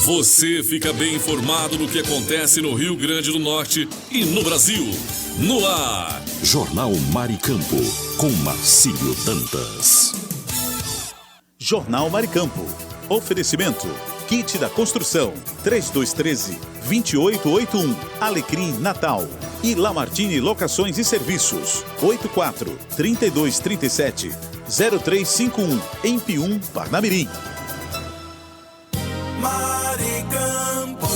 Você fica bem informado do que acontece no Rio Grande do Norte e no Brasil. No ar, Jornal Maricampo, com Marcílio Dantas. Jornal Maricampo. Oferecimento. Kit da Construção. 3213-2881. Alecrim Natal. E Lamartine Locações e Serviços. 84-3237-0351. Em Pium, Parnamirim. Maricampo.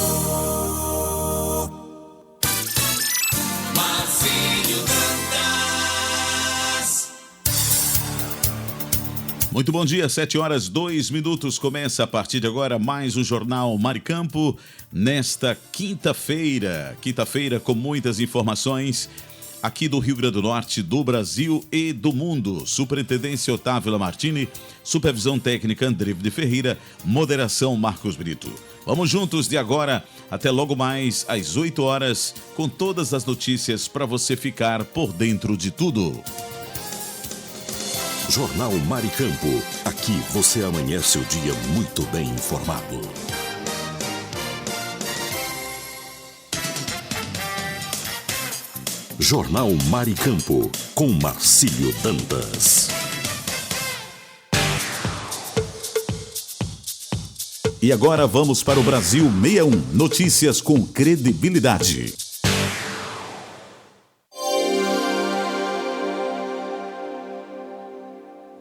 Marcílio Dantas. Muito bom dia, 7h02. Começa a partir de agora mais um Jornal Maricampo. Nesta quinta-feira com muitas informações aqui do Rio Grande do Norte, do Brasil e do mundo. Superintendência Otávio Lamartine, supervisão técnica André de Ferreira, moderação Marcos Brito. Vamos juntos de agora até logo mais às 8 horas com todas as notícias para você ficar por dentro de tudo. Jornal Maricampo. Aqui você amanhece o dia muito bem informado. Jornal Maricampo, com Marcílio Dantas. E agora vamos para o Brasil 61. Notícias com credibilidade.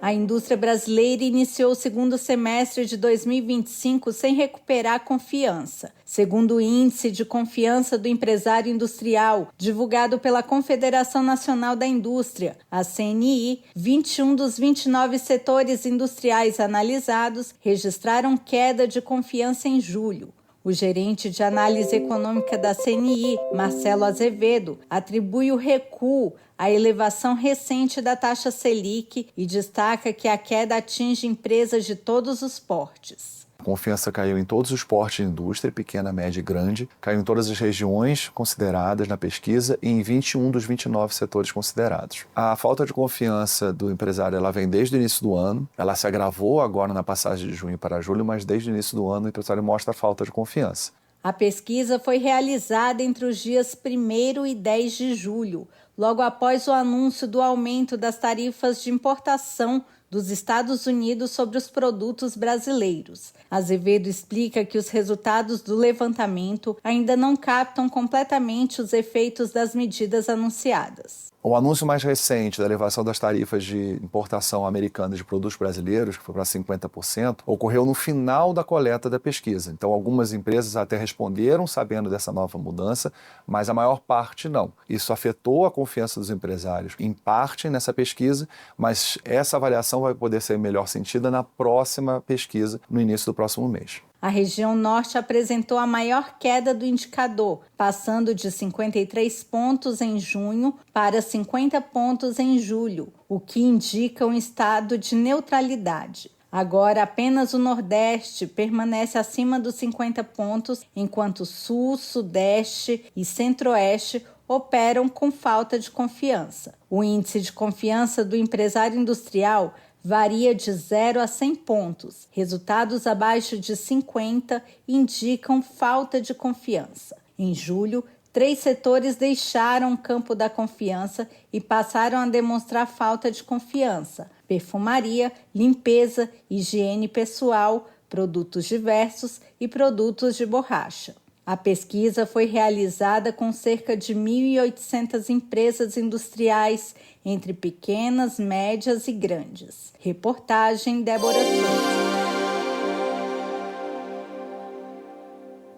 A indústria brasileira iniciou o segundo semestre de 2025 sem recuperar a confiança. Segundo o Índice de Confiança do Empresário Industrial, divulgado pela Confederação Nacional da Indústria, a CNI, 21 dos 29 setores industriais analisados registraram queda de confiança em julho. O gerente de análise econômica da CNI, Marcelo Azevedo, atribui o recuo à elevação recente da taxa Selic e destaca que a queda atinge empresas de todos os portes. A confiança caiu em todos os portes de indústria, pequena, média e grande, caiu em todas as regiões consideradas na pesquisa e em 21 dos 29 setores considerados. A falta de confiança do empresário ela vem desde o início do ano, ela se agravou agora na passagem de junho para julho, mas desde o início do ano o empresário mostra a falta de confiança. A pesquisa foi realizada entre os dias 1º e 10 de julho, logo após o anúncio do aumento das tarifas de importação dos Estados Unidos sobre os produtos brasileiros. Azevedo explica que os resultados do levantamento ainda não captam completamente os efeitos das medidas anunciadas. O anúncio mais recente da elevação das tarifas de importação americana de produtos brasileiros, que foi para 50%, ocorreu no final da coleta da pesquisa. Então, algumas empresas até responderam sabendo dessa nova mudança, mas a maior parte não. Isso afetou a confiança dos empresários, em parte, nessa pesquisa, mas essa avaliação vai poder ser melhor sentida na próxima pesquisa, no início do próximo mês. A região norte apresentou a maior queda do indicador, passando de 53 pontos em junho para 50 pontos em julho, o que indica um estado de neutralidade. Agora, apenas o Nordeste permanece acima dos 50 pontos, enquanto Sul, Sudeste e Centro-Oeste operam com falta de confiança. O índice de confiança do empresário industrial varia de 0 a 100 pontos. Resultados abaixo de 50 indicam falta de confiança. Em julho, 3 setores deixaram o campo da confiança e passaram a demonstrar falta de confiança: perfumaria, limpeza, higiene pessoal, produtos diversos e produtos de borracha. A pesquisa foi realizada com cerca de 1.800 empresas industriais, entre pequenas, médias e grandes. Reportagem Débora Souza.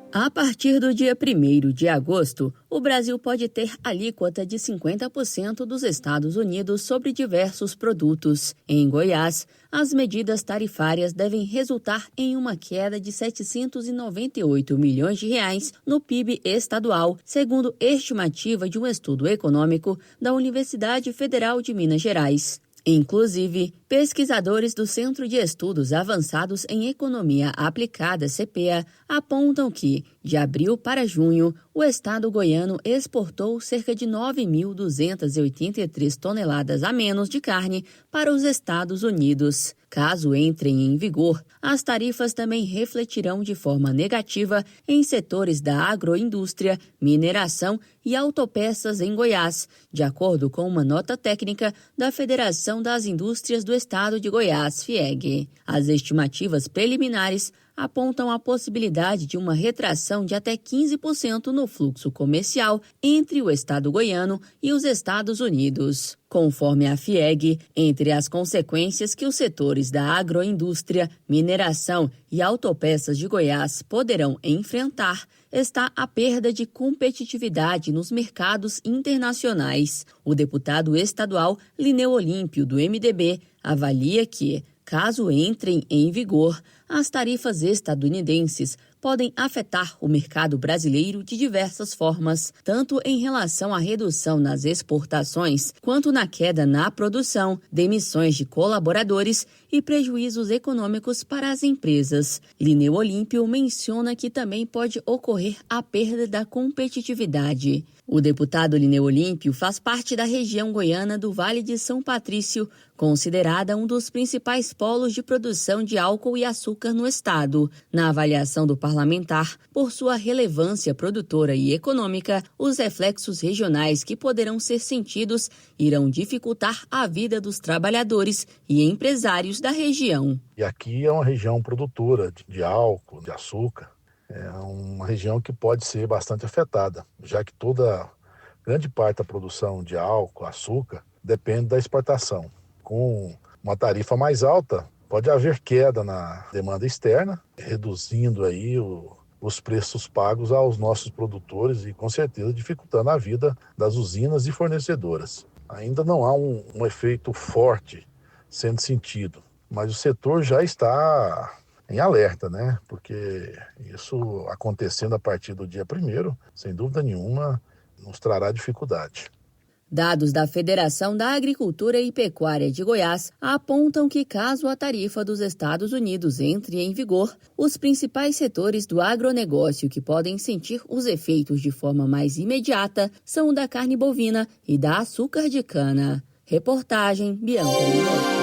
A partir do dia 1º de agosto, o Brasil pode ter alíquota de 50% dos Estados Unidos sobre diversos produtos. Em Goiás, as medidas tarifárias devem resultar em uma queda de 798 milhões de reais no PIB estadual, segundo estimativa de um estudo econômico da Universidade Federal de Minas Gerais. Inclusive, Pesquisadores do Centro de Estudos Avançados em Economia Aplicada, CPEA, apontam que, de abril para junho, o estado goiano exportou cerca de 9.283 toneladas a menos de carne para os Estados Unidos. Caso entrem em vigor, as tarifas também refletirão de forma negativa em setores da agroindústria, mineração e autopeças em Goiás, de acordo com uma nota técnica da Federação das Indústrias do Estado de Goiás, FIEG. As estimativas preliminares apontam a possibilidade de uma retração de até 15% no fluxo comercial entre o estado goiano e os Estados Unidos. Conforme a FIEG, entre as consequências que os setores da agroindústria, mineração e autopeças de Goiás poderão enfrentar está a perda de competitividade nos mercados internacionais. O deputado estadual Lineu Olímpio, do MDB, avalia que, caso entrem em vigor, as tarifas estadunidenses podem afetar o mercado brasileiro de diversas formas, tanto em relação à redução nas exportações, quanto na queda na produção, demissões de colaboradores e prejuízos econômicos para as empresas. Lineu Olímpio menciona que também pode ocorrer a perda da competitividade. O deputado Lineu Olímpio faz parte da região goiana do Vale de São Patrício, considerada um dos principais polos de produção de álcool e açúcar no estado. Na avaliação do parlamentar, por sua relevância produtora e econômica, os reflexos regionais que poderão ser sentidos irão dificultar a vida dos trabalhadores e empresários da região. E aqui é uma região produtora de álcool, de açúcar. É uma região que pode ser bastante afetada, já que grande parte da produção de álcool, açúcar, depende da exportação. Com uma tarifa mais alta, pode haver queda na demanda externa, reduzindo aí os preços pagos aos nossos produtores e, com certeza, dificultando a vida das usinas e fornecedoras. Ainda não há um efeito forte sendo sentido, mas o setor já está em alerta, né? Porque isso acontecendo a partir do dia 1º, sem dúvida nenhuma, nos trará dificuldade. Dados da Federação da Agricultura e Pecuária de Goiás apontam que, caso a tarifa dos Estados Unidos entre em vigor, os principais setores do agronegócio que podem sentir os efeitos de forma mais imediata são o da carne bovina e da açúcar de cana. Reportagem Bianca Lima.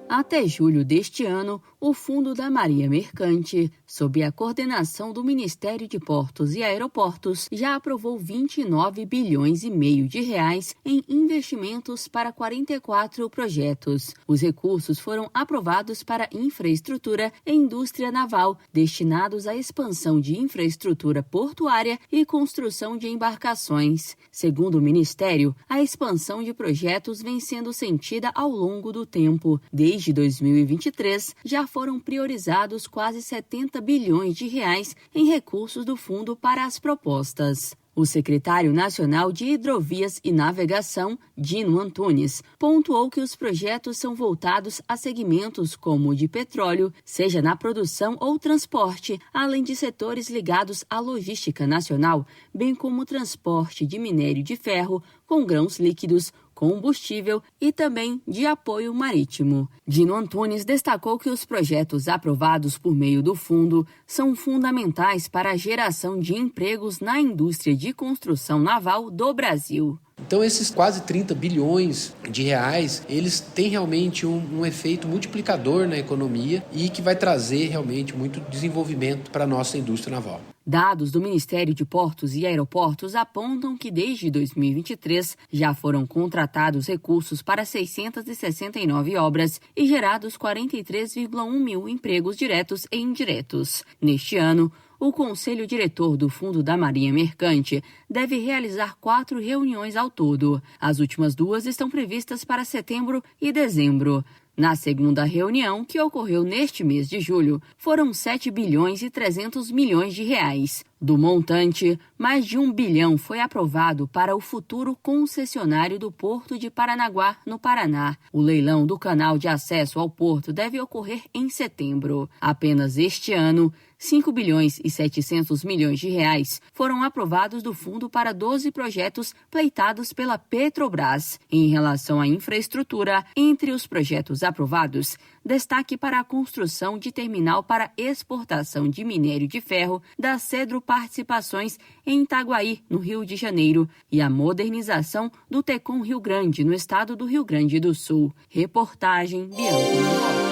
Até julho deste ano, o Fundo da Marinha Mercante, sob a coordenação do Ministério de Portos e Aeroportos, já aprovou 29 bilhões e meio de reais em investimentos para 44 projetos. Os recursos foram aprovados para infraestrutura e indústria naval, destinados à expansão de infraestrutura portuária e construção de embarcações. Segundo o Ministério, a expansão de projetos vem sendo sentida ao longo do tempo. Desde 2023, já foram priorizados quase 70 bilhões de reais em recursos do fundo para as propostas. O secretário nacional de Hidrovias e Navegação, Dino Antunes, pontuou que os projetos são voltados a segmentos como o de petróleo, seja na produção ou transporte, além de setores ligados à logística nacional, bem como o transporte de minério de ferro com grãos líquidos, combustível e também de apoio marítimo. Dino Antunes destacou que os projetos aprovados por meio do fundo são fundamentais para a geração de empregos na indústria de construção naval do Brasil. Então esses quase 30 bilhões de reais, eles têm realmente um efeito multiplicador na economia e que vai trazer realmente muito desenvolvimento para a nossa indústria naval. Dados do Ministério de Portos e Aeroportos apontam que desde 2023 já foram contratados recursos para 669 obras e gerados 43,1 mil empregos diretos e indiretos. Neste ano, o Conselho Diretor do Fundo da Marinha Mercante deve realizar 4 reuniões ao todo. As últimas 2 estão previstas para setembro e dezembro. Na segunda reunião, que ocorreu neste mês de julho, foram 7 bilhões e 300 milhões de reais. Do montante, mais de 1 bilhão foi aprovado para o futuro concessionário do Porto de Paranaguá, no Paraná. O leilão do canal de acesso ao porto deve ocorrer em setembro. Apenas este ano, 5 bilhões e 700 milhões de reais foram aprovados do fundo para 12 projetos pleitados pela Petrobras. Em relação à infraestrutura, entre os projetos aprovados, destaque para a construção de terminal para exportação de minério de ferro da Cedro Participações em Itaguaí, no Rio de Janeiro, e a modernização do Tecon Rio Grande, no estado do Rio Grande do Sul. Reportagem Bianca.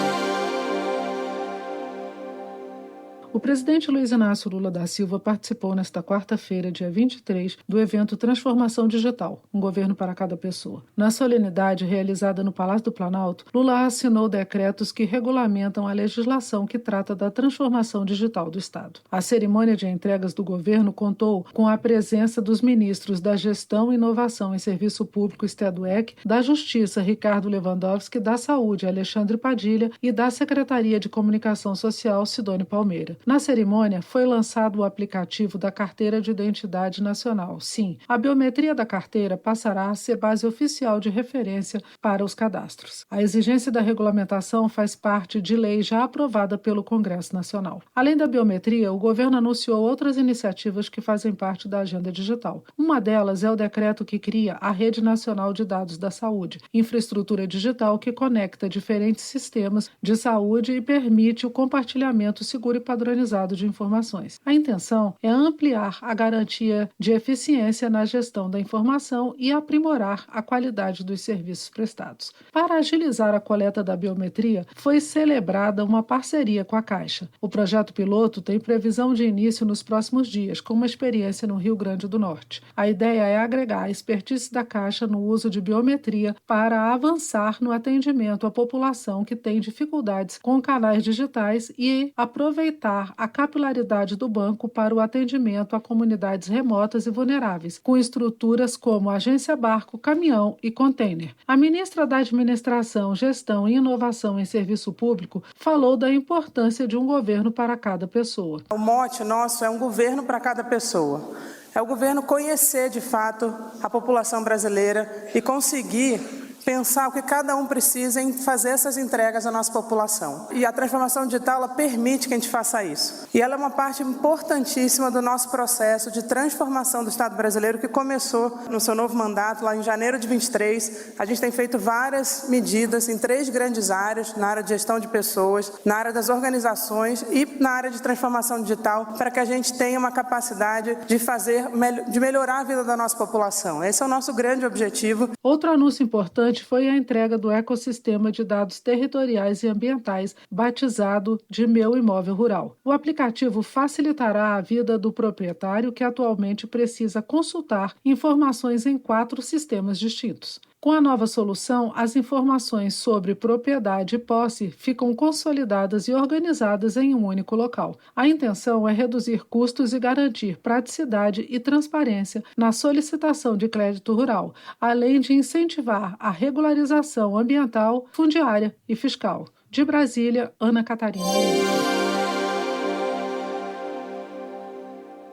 O presidente Luiz Inácio Lula da Silva participou nesta quarta-feira, dia 23, do evento Transformação Digital, um governo para cada pessoa. Na solenidade realizada no Palácio do Planalto, Lula assinou decretos que regulamentam a legislação que trata da transformação digital do Estado. A cerimônia de entregas do governo contou com a presença dos ministros da Gestão, Inovação e Serviço Público, Stedweck, da Justiça, Ricardo Lewandowski, da Saúde, Alexandre Padilha, e da Secretaria de Comunicação Social, Sidone Palmeira. Na cerimônia, foi lançado o aplicativo da Carteira de Identidade Nacional. Sim, a biometria da carteira passará a ser base oficial de referência para os cadastros. A exigência da regulamentação faz parte de lei já aprovada pelo Congresso Nacional. Além da biometria, o governo anunciou outras iniciativas que fazem parte da agenda digital. Uma delas é o decreto que cria a Rede Nacional de Dados da Saúde, infraestrutura digital que conecta diferentes sistemas de saúde e permite o compartilhamento seguro e padronizado de informações. A intenção é ampliar a garantia de eficiência na gestão da informação e aprimorar a qualidade dos serviços prestados. Para agilizar a coleta da biometria, foi celebrada uma parceria com a Caixa. O projeto piloto tem previsão de início nos próximos dias, com uma experiência no Rio Grande do Norte. A ideia é agregar a expertise da Caixa no uso de biometria para avançar no atendimento à população que tem dificuldades com canais digitais e aproveitar a capilaridade do banco para o atendimento a comunidades remotas e vulneráveis, com estruturas como agência barco, caminhão e container. A ministra da Administração, Gestão e Inovação em Serviço Público falou da importância de um governo para cada pessoa. O mote nosso é um governo para cada pessoa. É o governo conhecer de fato a população brasileira e conseguir pensar o que cada um precisa em fazer essas entregas à nossa população. E a transformação digital, ela permite que a gente faça isso. E ela é uma parte importantíssima do nosso processo de transformação do Estado brasileiro, que começou no seu novo mandato, lá em janeiro de 23. A gente tem feito várias medidas em 3 grandes áreas, na área de gestão de pessoas, na área das organizações e na área de transformação digital, para que a gente tenha uma capacidade de melhorar a vida da nossa população. Esse é o nosso grande objetivo. Outro anúncio importante foi a entrega do ecossistema de dados territoriais e ambientais, batizado de Meu Imóvel Rural. O aplicativo facilitará a vida do proprietário que atualmente precisa consultar informações em 4 sistemas distintos. Com a nova solução, as informações sobre propriedade e posse ficam consolidadas e organizadas em um único local. A intenção é reduzir custos e garantir praticidade e transparência na solicitação de crédito rural, além de incentivar a regularização ambiental, fundiária e fiscal. De Brasília, Ana Catarina Lima.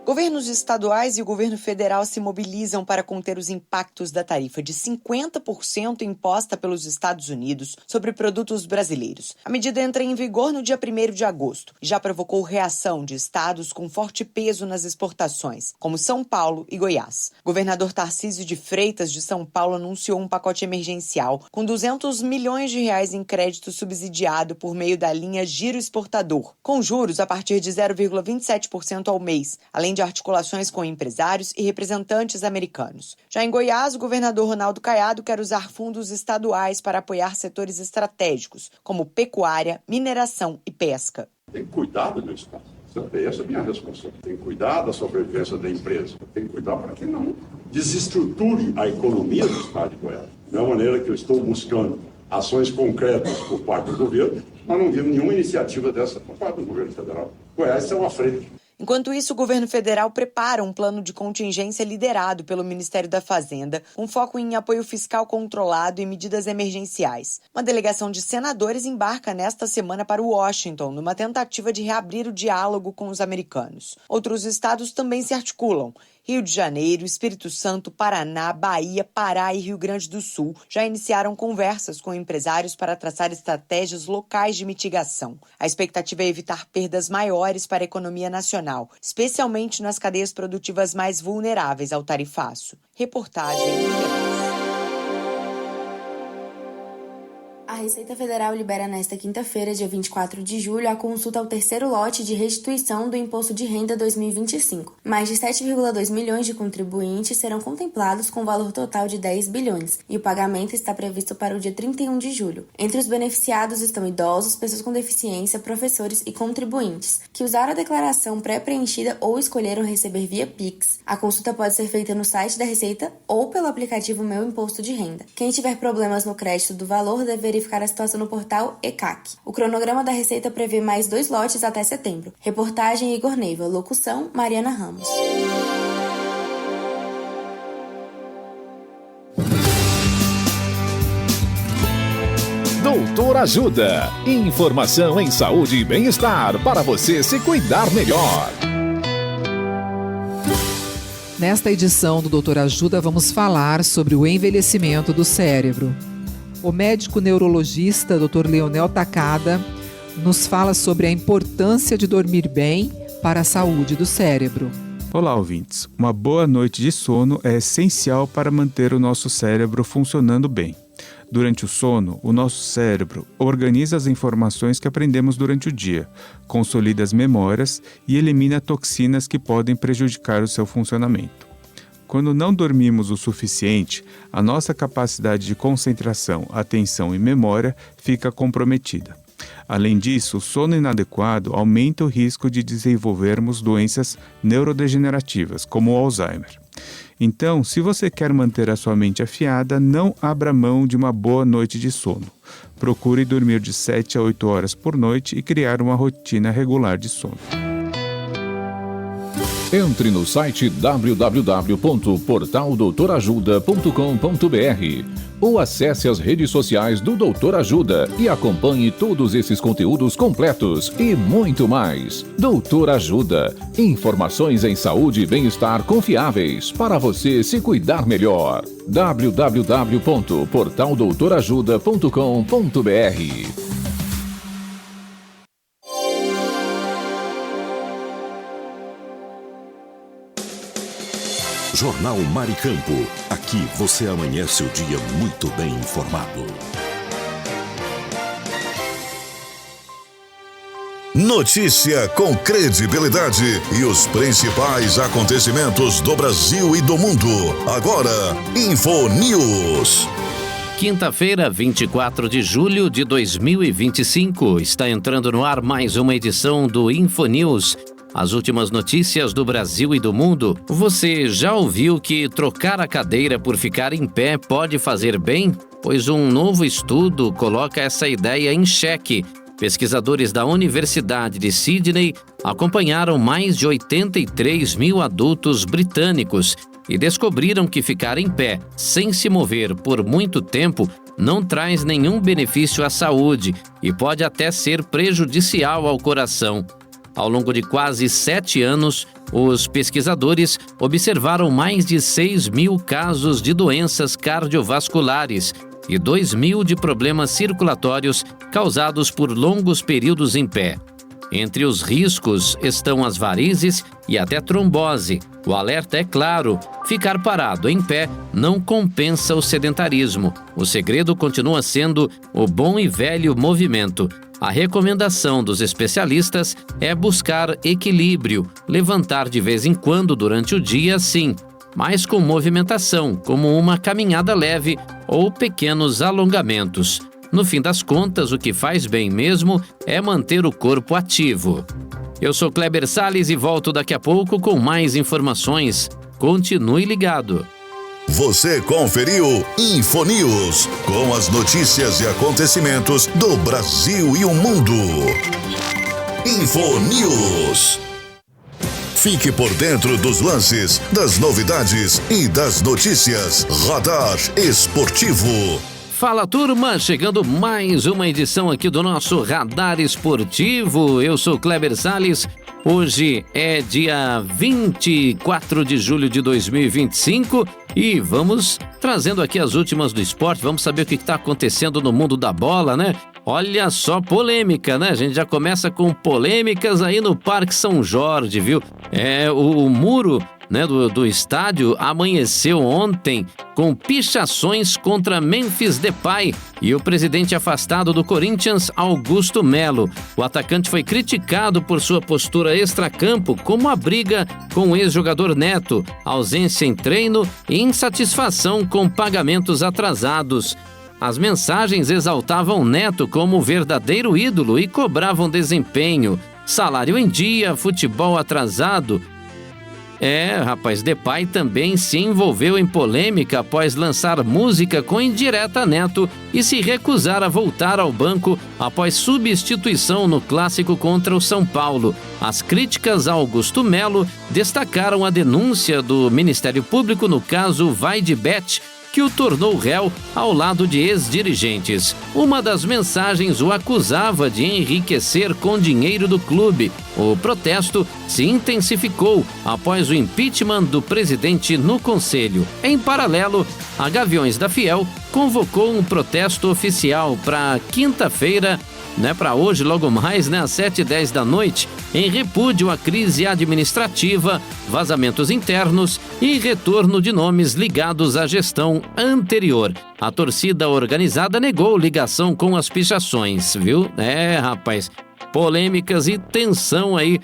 Governos estaduais e o governo federal se mobilizam para conter os impactos da tarifa de 50% imposta pelos Estados Unidos sobre produtos brasileiros. A medida entra em vigor no dia 1º de agosto e já provocou reação de estados com forte peso nas exportações, como São Paulo e Goiás. O governador Tarcísio de Freitas, de São Paulo, anunciou um pacote emergencial com 200 milhões de reais em crédito subsidiado por meio da linha Giro Exportador, com juros a partir de 0,27% ao mês, além de articulações com empresários e representantes americanos. Já em Goiás, o governador Ronaldo Caiado quer usar fundos estaduais para apoiar setores estratégicos, como pecuária, mineração e pesca. Tem que cuidar do meu estado. Essa é a minha responsabilidade. Tem que cuidar da sobrevivência da empresa. Tem que cuidar para que não desestruture a economia do estado de Goiás. Da mesma maneira que eu estou buscando ações concretas por parte do governo, mas não vimos nenhuma iniciativa dessa por parte do governo federal. Goiás está à frente. Enquanto isso, o governo federal prepara um plano de contingência liderado pelo Ministério da Fazenda, com foco em apoio fiscal controlado e medidas emergenciais. Uma delegação de senadores embarca nesta semana para Washington, numa tentativa de reabrir o diálogo com os americanos. Outros estados também se articulam. Rio de Janeiro, Espírito Santo, Paraná, Bahia, Pará e Rio Grande do Sul já iniciaram conversas com empresários para traçar estratégias locais de mitigação. A expectativa é evitar perdas maiores para a economia nacional, especialmente nas cadeias produtivas mais vulneráveis ao tarifaço. Reportagem. A Receita Federal libera nesta quinta-feira, dia 24 de julho, a consulta ao terceiro lote de restituição do Imposto de Renda 2025. Mais de 7,2 milhões de contribuintes serão contemplados com valor total de 10 bilhões, e o pagamento está previsto para o dia 31 de julho. Entre os beneficiados estão idosos, pessoas com deficiência, professores e contribuintes, que usaram a declaração pré-preenchida ou escolheram receber via Pix. A consulta pode ser feita no site da Receita ou pelo aplicativo Meu Imposto de Renda. Quem tiver problemas no crédito do valor deve verificar a situação no portal ECAC. O cronograma da Receita prevê mais 2 lotes até setembro. Reportagem Igor Neiva. Locução Mariana Ramos. Doutor Ajuda. Informação em saúde e bem-estar para você se cuidar melhor. Nesta edição do Doutor Ajuda, vamos falar sobre o envelhecimento do cérebro. O médico neurologista Dr. Leonel Takada nos fala sobre a importância de dormir bem para a saúde do cérebro. Olá, ouvintes. Uma boa noite de sono é essencial para manter o nosso cérebro funcionando bem. Durante o sono, o nosso cérebro organiza as informações que aprendemos durante o dia, consolida as memórias e elimina toxinas que podem prejudicar o seu funcionamento. Quando não dormimos o suficiente, a nossa capacidade de concentração, atenção e memória fica comprometida. Além disso, o sono inadequado aumenta o risco de desenvolvermos doenças neurodegenerativas, como o Alzheimer. Então, se você quer manter a sua mente afiada, não abra mão de uma boa noite de sono. Procure dormir de 7 a 8 horas por noite e criar uma rotina regular de sono. Entre no site www.portaldoutorajuda.com.br ou acesse as redes sociais do Doutor Ajuda e acompanhe todos esses conteúdos completos e muito mais. Doutor Ajuda. Informações em saúde e bem-estar confiáveis para você se cuidar melhor. www.portaldoutorajuda.com.br. Jornal Maricampo. Aqui você amanhece o dia muito bem informado. Notícia com credibilidade e os principais acontecimentos do Brasil e do mundo. Agora, Info News. Quinta-feira, 24 de julho de 2025. Está entrando no ar mais uma edição do Info News. As últimas notícias do Brasil e do mundo. Você já ouviu que trocar a cadeira por ficar em pé pode fazer bem? Pois um novo estudo coloca essa ideia em xeque. Pesquisadores da Universidade de Sydney acompanharam mais de 83 mil adultos britânicos e descobriram que ficar em pé, sem se mover por muito tempo, não traz nenhum benefício à saúde e pode até ser prejudicial ao coração. Ao longo de quase 7 anos, os pesquisadores observaram mais de 6 mil casos de doenças cardiovasculares e 2 mil de problemas circulatórios causados por longos períodos em pé. Entre os riscos estão as varizes e até trombose. O alerta é claro: ficar parado em pé não compensa o sedentarismo. O segredo continua sendo o bom e velho movimento. A recomendação dos especialistas é buscar equilíbrio, levantar de vez em quando durante o dia, sim, mas com movimentação, como uma caminhada leve ou pequenos alongamentos. No fim das contas, o que faz bem mesmo é manter o corpo ativo. Eu sou Kleber Salles e volto daqui a pouco com mais informações. Continue ligado. Você conferiu Info News, com as notícias e acontecimentos do Brasil e o mundo. Info News. Fique por dentro dos lances, das novidades e das notícias. Radar Esportivo. Fala, turma, chegando mais uma edição aqui do nosso Radar Esportivo. Eu sou Kleber Salles Hoje é dia 24 de julho de 2025 e vamos trazendo aqui as últimas do esporte. Vamos saber o que está acontecendo no mundo da bola, né? Olha só, polêmica, né? A gente já começa com polêmicas aí no Parque São Jorge, viu? O muro, né, do estádio amanheceu ontem com pichações contra Memphis Depay e o presidente afastado do Corinthians, Augusto Melo. O atacante foi criticado por sua postura extracampo, como a briga com o ex-jogador Neto, ausência em treino e insatisfação com pagamentos atrasados. As mensagens exaltavam Neto como verdadeiro ídolo e cobravam desempenho, salário em dia, futebol atrasado. Depay também se envolveu em polêmica após lançar música com indireta a Neto e se recusar a voltar ao banco após substituição no clássico contra o São Paulo. As críticas a Augusto Melo destacaram a denúncia do Ministério Público no caso Vai de Bet, que o tornou réu ao lado de ex-dirigentes. Uma das mensagens o acusava de enriquecer com dinheiro do clube. O protesto se intensificou após o impeachment do presidente no Conselho. Em paralelo, a Gaviões da Fiel convocou um protesto oficial para quinta-feira, para hoje, logo mais, às 7h10 da noite, em repúdio à crise administrativa, vazamentos internos e retorno de nomes ligados à gestão anterior. A torcida organizada negou ligação com as pichações, viu? Polêmicas e tensão aí,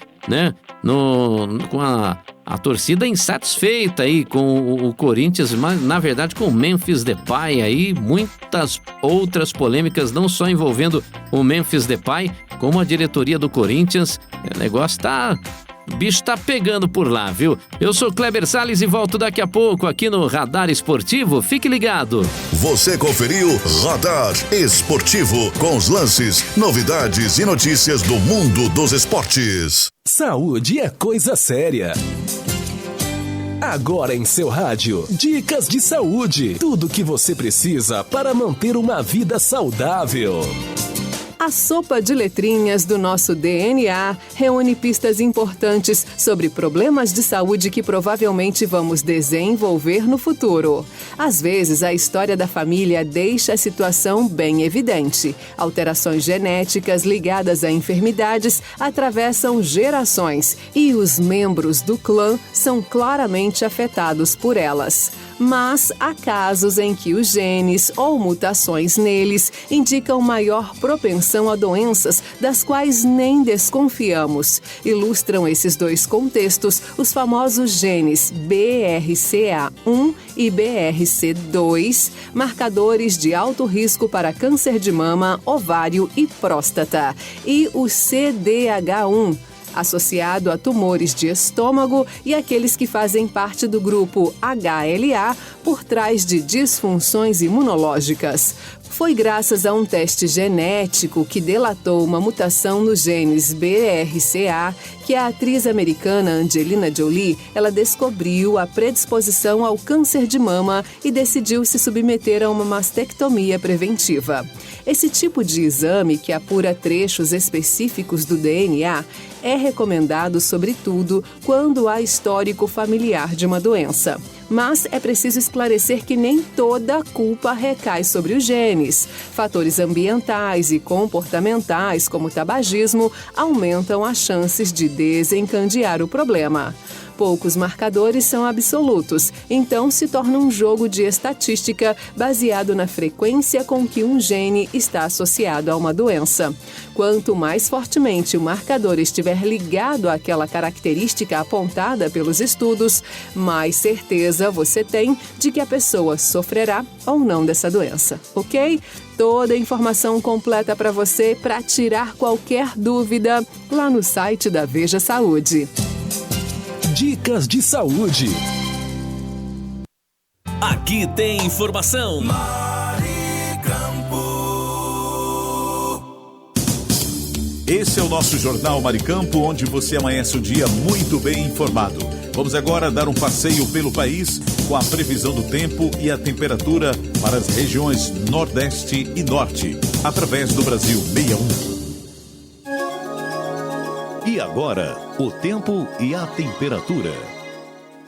com a torcida insatisfeita aí com o Corinthians, mas na verdade com o Memphis Depay aí, muitas outras polêmicas, não só envolvendo o Memphis Depay, como a diretoria do Corinthians. O negócio o bicho tá pegando por lá, viu? Eu sou Kleber Salles e volto daqui a pouco aqui no Radar Esportivo. Fique ligado. Você conferiu Radar Esportivo com os lances, novidades e notícias do mundo dos esportes. Saúde é coisa séria. Agora em seu rádio, dicas de saúde. Tudo o que você precisa para manter uma vida saudável. A sopa de letrinhas do nosso DNA reúne pistas importantes sobre problemas de saúde que provavelmente vamos desenvolver no futuro. Às vezes, a história da família deixa a situação bem evidente. Alterações genéticas ligadas a enfermidades atravessam gerações e os membros do clã são claramente afetados por elas. Mas há casos em que os genes ou mutações neles indicam maior propensão a doenças das quais nem desconfiamos. Ilustram esses dois contextos os famosos genes BRCA1 e BRC2, marcadores de alto risco para câncer de mama, ovário e próstata, e o CDH1, associado a tumores de estômago, e aqueles que fazem parte do grupo HLA por trás de disfunções imunológicas. Foi graças a um teste genético que delatou uma mutação nos genes BRCA que a atriz americana Angelina Jolie, ela descobriu a predisposição ao câncer de mama e decidiu se submeter a uma mastectomia preventiva. Esse tipo de exame, que apura trechos específicos do DNA, é recomendado sobretudo quando há histórico familiar de uma doença. Mas é preciso esclarecer que nem toda a culpa recai sobre os genes. Fatores ambientais e comportamentais, como o tabagismo, aumentam as chances de desencadear o problema. Poucos marcadores são absolutos, então se torna um jogo de estatística baseado na frequência com que um gene está associado a uma doença. Quanto mais fortemente o marcador estiver ligado àquela característica apontada pelos estudos, mais certeza você tem de que a pessoa sofrerá ou não dessa doença, ok? Toda a informação completa para você, para tirar qualquer dúvida, lá no site da Veja Saúde. Dicas de saúde. Aqui tem informação. Esse é o nosso Jornal Maricampo, onde você amanhece o dia muito bem informado. Vamos agora dar um passeio pelo país com a previsão do tempo e a temperatura para as regiões Nordeste e Norte, através do Brasil 61. E agora, o tempo e a temperatura.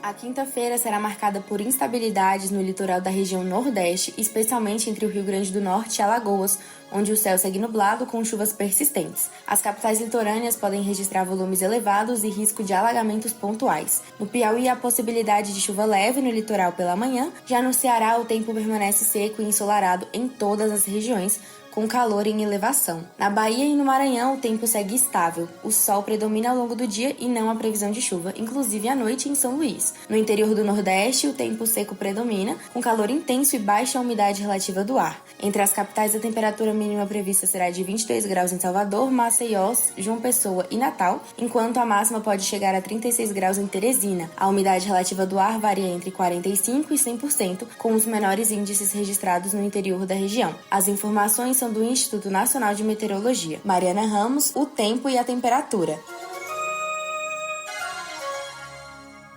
A quinta-feira será marcada por instabilidades no litoral da região Nordeste, especialmente entre o Rio Grande do Norte e Alagoas, onde o céu segue nublado com chuvas persistentes. As capitais litorâneas podem registrar volumes elevados e risco de alagamentos pontuais. No Piauí, há possibilidade de chuva leve no litoral pela manhã. Já no Ceará, o tempo permanece seco e ensolarado em todas as regiões, com calor em elevação. Na Bahia e no Maranhão, o tempo segue estável. O sol predomina ao longo do dia e não há previsão de chuva, inclusive à noite em São Luís. No interior do Nordeste, o tempo seco predomina, com calor intenso e baixa umidade relativa do ar. Entre as capitais, a temperatura mínima prevista será de 22 graus em Salvador, Maceió, João Pessoa e Natal, enquanto a máxima pode chegar a 36 graus em Teresina. A umidade relativa do ar varia entre 45% e 100%, com os menores índices registrados no interior da região. As informações são do Instituto Nacional de Meteorologia. Mariana Ramos, o tempo e a temperatura.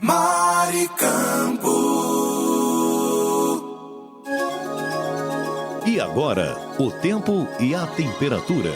Maricampo. E agora, o tempo e a temperatura.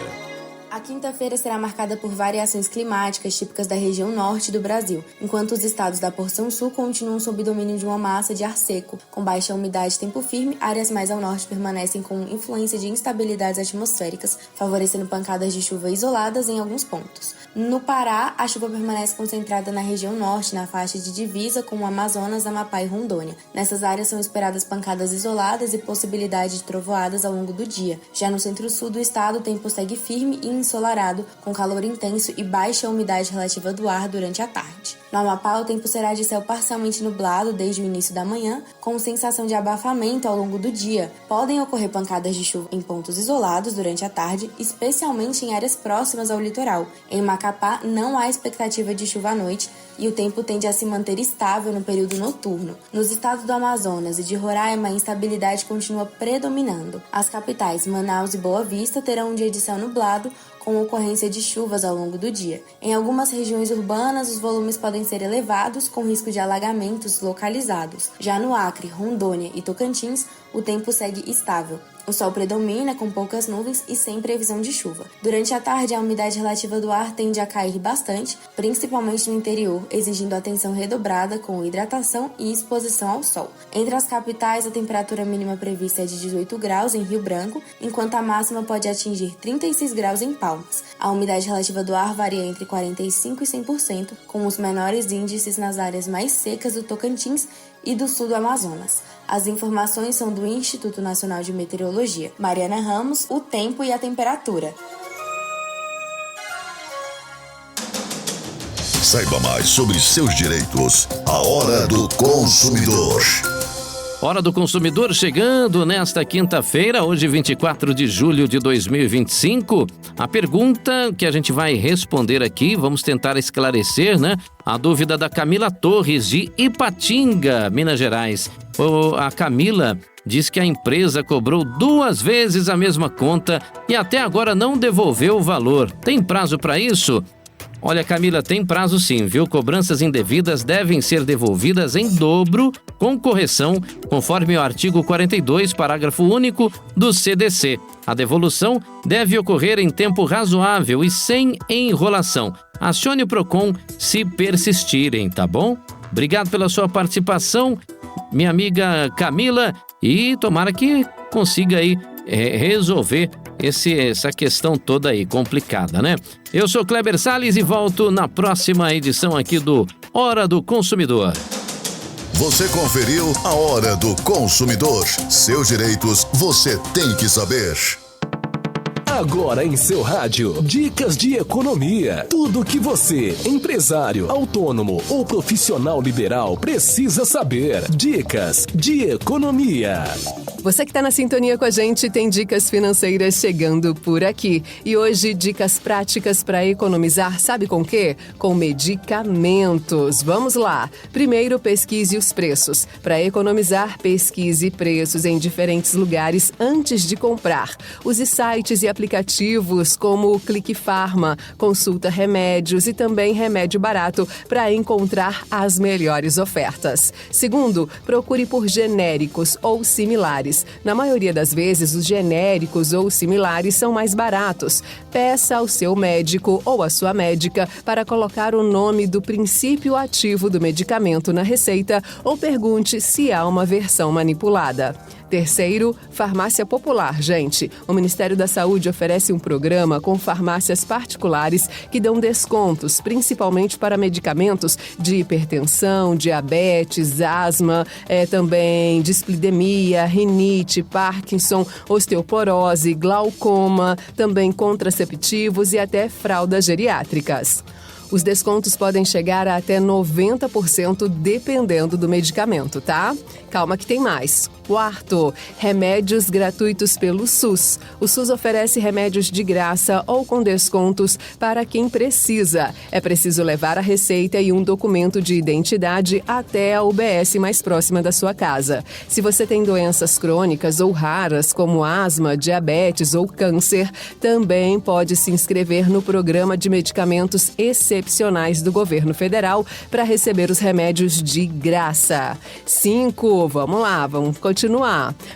A quinta-feira será marcada por variações climáticas típicas da região norte do Brasil, enquanto os estados da porção sul continuam sob domínio de uma massa de ar seco, com baixa umidade e tempo firme. Áreas mais ao norte permanecem com influência de instabilidades atmosféricas, favorecendo pancadas de chuva isoladas em alguns pontos. No Pará, a chuva permanece concentrada na região norte, na faixa de divisa com o Amazonas, Amapá e Rondônia. Nessas áreas são esperadas pancadas isoladas e possibilidade de trovoadas ao longo do dia. Já no centro-sul do estado, o tempo segue firme e ensolarado, com calor intenso e baixa umidade relativa do ar durante a tarde. No Amapá, o tempo será de céu parcialmente nublado desde o início da manhã, com sensação de abafamento ao longo do dia. Podem ocorrer pancadas de chuva em pontos isolados durante a tarde, especialmente em áreas próximas ao litoral. Em Macapá, não há expectativa de chuva à noite e o tempo tende a se manter estável no período noturno. Nos estados do Amazonas e de Roraima, a instabilidade continua predominando. As capitais, Manaus e Boa Vista, terão um dia de céu nublado, com ocorrência de chuvas ao longo do dia. Em algumas regiões urbanas, os volumes podem ser elevados, com risco de alagamentos localizados. Já no Acre, Rondônia e Tocantins, o tempo segue estável. O sol predomina, com poucas nuvens e sem previsão de chuva. Durante a tarde, a umidade relativa do ar tende a cair bastante, principalmente no interior, exigindo atenção redobrada com hidratação e exposição ao sol. Entre as capitais, a temperatura mínima prevista é de 18 graus em Rio Branco, enquanto a máxima pode atingir 36 graus em Palmas. A umidade relativa do ar varia entre 45% e 100%, com os menores índices nas áreas mais secas do Tocantins e do sul do Amazonas. As informações são do Instituto Nacional de Meteorologia. Mariana Ramos, o tempo e a temperatura. Saiba mais sobre seus direitos. A Hora do Consumidor. Hora do Consumidor chegando nesta quinta-feira, hoje 24 de julho de 2025. A pergunta que a gente vai responder aqui, vamos tentar esclarecer, né? A dúvida da Camila Torres, de Ipatinga, Minas Gerais. A Camila diz que a empresa cobrou 2 vezes a mesma conta e até agora não devolveu o valor. Tem prazo para isso? Olha, Camila, tem prazo sim, viu? Cobranças indevidas devem ser devolvidas em dobro, com correção, conforme o artigo 42, parágrafo único do CDC. A devolução deve ocorrer em tempo razoável e sem enrolação. Acione o PROCON se persistirem, tá bom? Obrigado pela sua participação, minha amiga Camila, e tomara que consiga aí resolver essa questão toda aí, complicada, né? Eu sou Kleber Salles e volto na próxima edição aqui do Hora do Consumidor. Você conferiu a Hora do Consumidor. Seus direitos você tem que saber. Agora em seu rádio, dicas de economia. Tudo que você, empresário, autônomo ou profissional liberal, precisa saber. Dicas de economia. Você que está na sintonia com a gente tem dicas financeiras chegando por aqui. E hoje, dicas práticas para economizar, sabe com o quê? Com medicamentos. Vamos lá. Primeiro, pesquise os preços. Para economizar, pesquise preços em diferentes lugares antes de comprar. Use sites e aplicativos aplicativos como o Clique Farma, Consulta Remédios e também Remédio Barato para encontrar as melhores ofertas. Segundo, procure por genéricos ou similares. Na maioria das vezes, os genéricos ou similares são mais baratos. Peça ao seu médico ou à sua médica para colocar o nome do princípio ativo do medicamento na receita ou pergunte se há uma versão manipulada. Terceiro, farmácia popular, gente. O Ministério da Saúde oferece um programa com farmácias particulares que dão descontos, principalmente para medicamentos de hipertensão, diabetes, asma, também dislipidemia, rinite, Parkinson, osteoporose, glaucoma, também contraceptivos e até fraldas geriátricas. Os descontos podem chegar a até 90% dependendo do medicamento, tá? Calma que tem mais. Quarto, remédios gratuitos pelo SUS. O SUS oferece remédios de graça ou com descontos para quem precisa. É preciso levar a receita e um documento de identidade até a UBS mais próxima da sua casa. Se você tem doenças crônicas ou raras, como asma, diabetes ou câncer, também pode se inscrever no programa de medicamentos excepcionais do governo federal para receber os remédios de graça. 5, vamos lá, vamos continuar.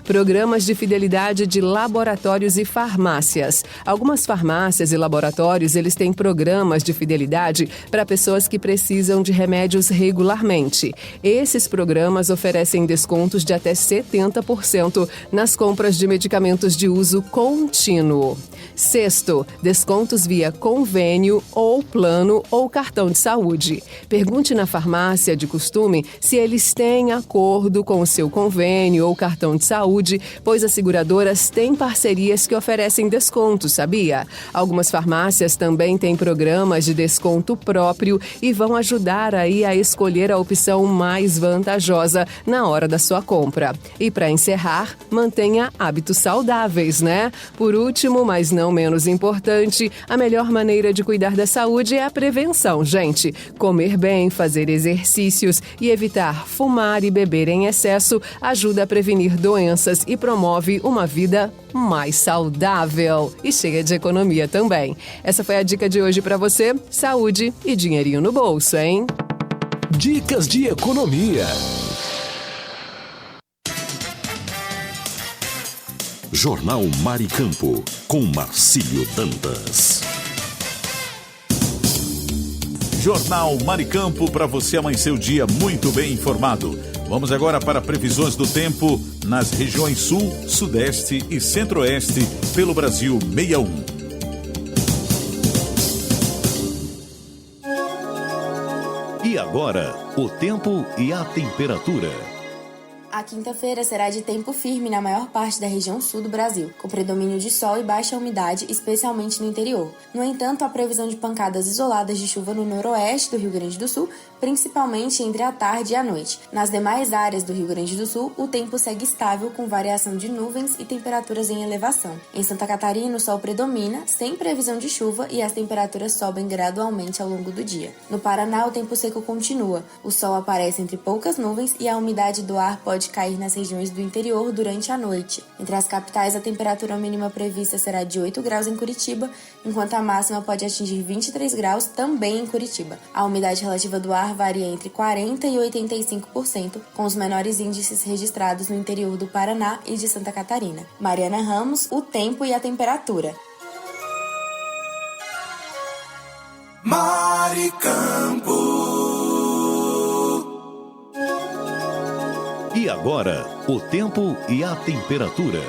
Programas de fidelidade de laboratórios e farmácias. Algumas farmácias e laboratórios, eles têm programas de fidelidade para pessoas que precisam de remédios regularmente. Esses programas oferecem descontos de até 70% nas compras de medicamentos de uso contínuo. Sexto, descontos via convênio ou plano ou cartão de saúde. Pergunte na farmácia de costume se eles têm acordo com o seu convênio ou cartão de saúde, pois as seguradoras têm parcerias que oferecem desconto, sabia? Algumas farmácias também têm programas de desconto próprio e vão ajudar aí a escolher a opção mais vantajosa na hora da sua compra. E para encerrar, mantenha hábitos saudáveis, né? Por último, mas não menos importante, a melhor maneira de cuidar da saúde é a prevenção, gente. Comer bem, fazer exercícios e evitar fumar e beber em excesso ajuda a prevenir doenças e promove uma vida mais saudável e cheia de economia também. Essa foi a dica de hoje para você. Saúde e dinheirinho no bolso, hein? Dicas de economia. Jornal Maricampo, com Marcílio Dantas. Jornal Maricampo, para você amanhecer o dia muito bem informado. Vamos agora para previsões do tempo nas regiões Sul, Sudeste e Centro-Oeste pelo Brasil 61. E agora, o tempo e a temperatura. A quinta-feira será de tempo firme na maior parte da região sul do Brasil, com predomínio de sol e baixa umidade, especialmente no interior. No entanto, há previsão de pancadas isoladas de chuva no noroeste do Rio Grande do Sul, principalmente entre a tarde e a noite. Nas demais áreas do Rio Grande do Sul, o tempo segue estável, com variação de nuvens e temperaturas em elevação. Em Santa Catarina, o sol predomina, sem previsão de chuva, e as temperaturas sobem gradualmente ao longo do dia. No Paraná, o tempo seco continua. O sol aparece entre poucas nuvens e a umidade do ar pode cair nas regiões do interior durante a noite. Entre as capitais, a temperatura mínima prevista será de 8 graus em Curitiba, enquanto a máxima pode atingir 23 graus também em Curitiba. A umidade relativa do ar varia entre 40% e 85%, com os menores índices registrados no interior do Paraná e de Santa Catarina. Mariana Ramos, o tempo e a temperatura. Maricampo. E agora, o tempo e a temperatura.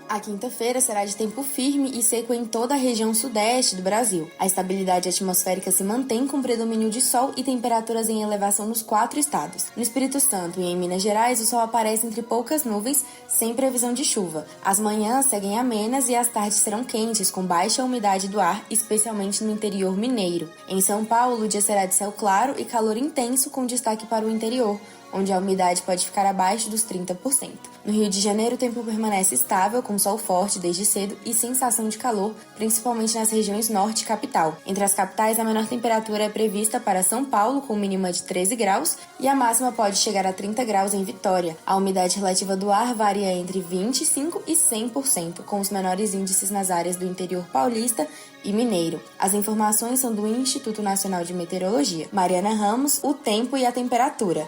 A quinta-feira será de tempo firme e seco em toda a região sudeste do Brasil. A estabilidade atmosférica se mantém com predomínio de sol e temperaturas em elevação nos 4 estados. No Espírito Santo e em Minas Gerais, o sol aparece entre poucas nuvens, sem previsão de chuva. As manhãs seguem amenas e as tardes serão quentes, com baixa umidade do ar, especialmente no interior mineiro. Em São Paulo, o dia será de céu claro e calor intenso, com destaque para o interior, onde a umidade pode ficar abaixo dos 30%. No Rio de Janeiro, o tempo permanece estável, com sol forte desde cedo e sensação de calor, principalmente nas regiões norte e capital. Entre as capitais, a menor temperatura é prevista para São Paulo, com mínima de 13 graus, e a máxima pode chegar a 30 graus em Vitória. A umidade relativa do ar varia entre 25% e 100%, com os menores índices nas áreas do interior paulista e mineiro. As informações são do Instituto Nacional de Meteorologia. Mariana Ramos, o tempo e a temperatura.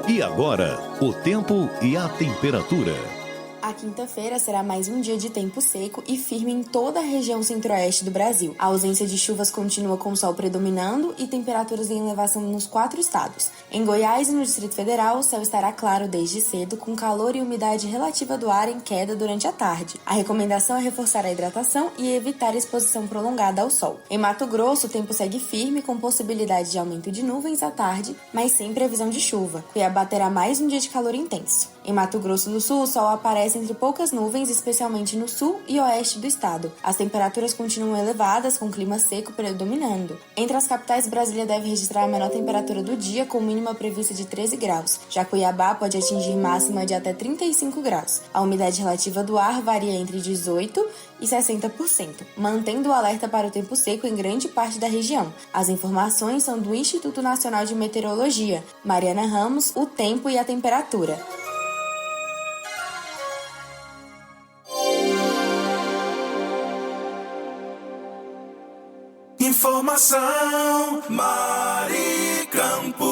E agora, o tempo e a temperatura. A quinta-feira será mais um dia de tempo seco e firme em toda a região centro-oeste do Brasil. A ausência de chuvas continua com o sol predominando e temperaturas em elevação nos 4 estados. Em Goiás e no Distrito Federal, o céu estará claro desde cedo, com calor e umidade relativa do ar em queda durante a tarde. A recomendação é reforçar a hidratação e evitar exposição prolongada ao sol. Em Mato Grosso, o tempo segue firme, com possibilidade de aumento de nuvens à tarde, mas sem previsão de chuva. Cuiabá terá mais um dia de calor intenso. Em Mato Grosso do Sul, o sol aparece entre poucas nuvens, especialmente no sul e oeste do estado. As temperaturas continuam elevadas, com clima seco predominando. Entre as capitais, Brasília deve registrar a menor temperatura do dia, com mínima prevista de 13 graus. Já Cuiabá pode atingir máxima de até 35 graus. A umidade relativa do ar varia entre 18% e 60%, mantendo o alerta para o tempo seco em grande parte da região. As informações são do Instituto Nacional de Meteorologia. Mariana Ramos, o tempo e a temperatura. Informação Maricampo.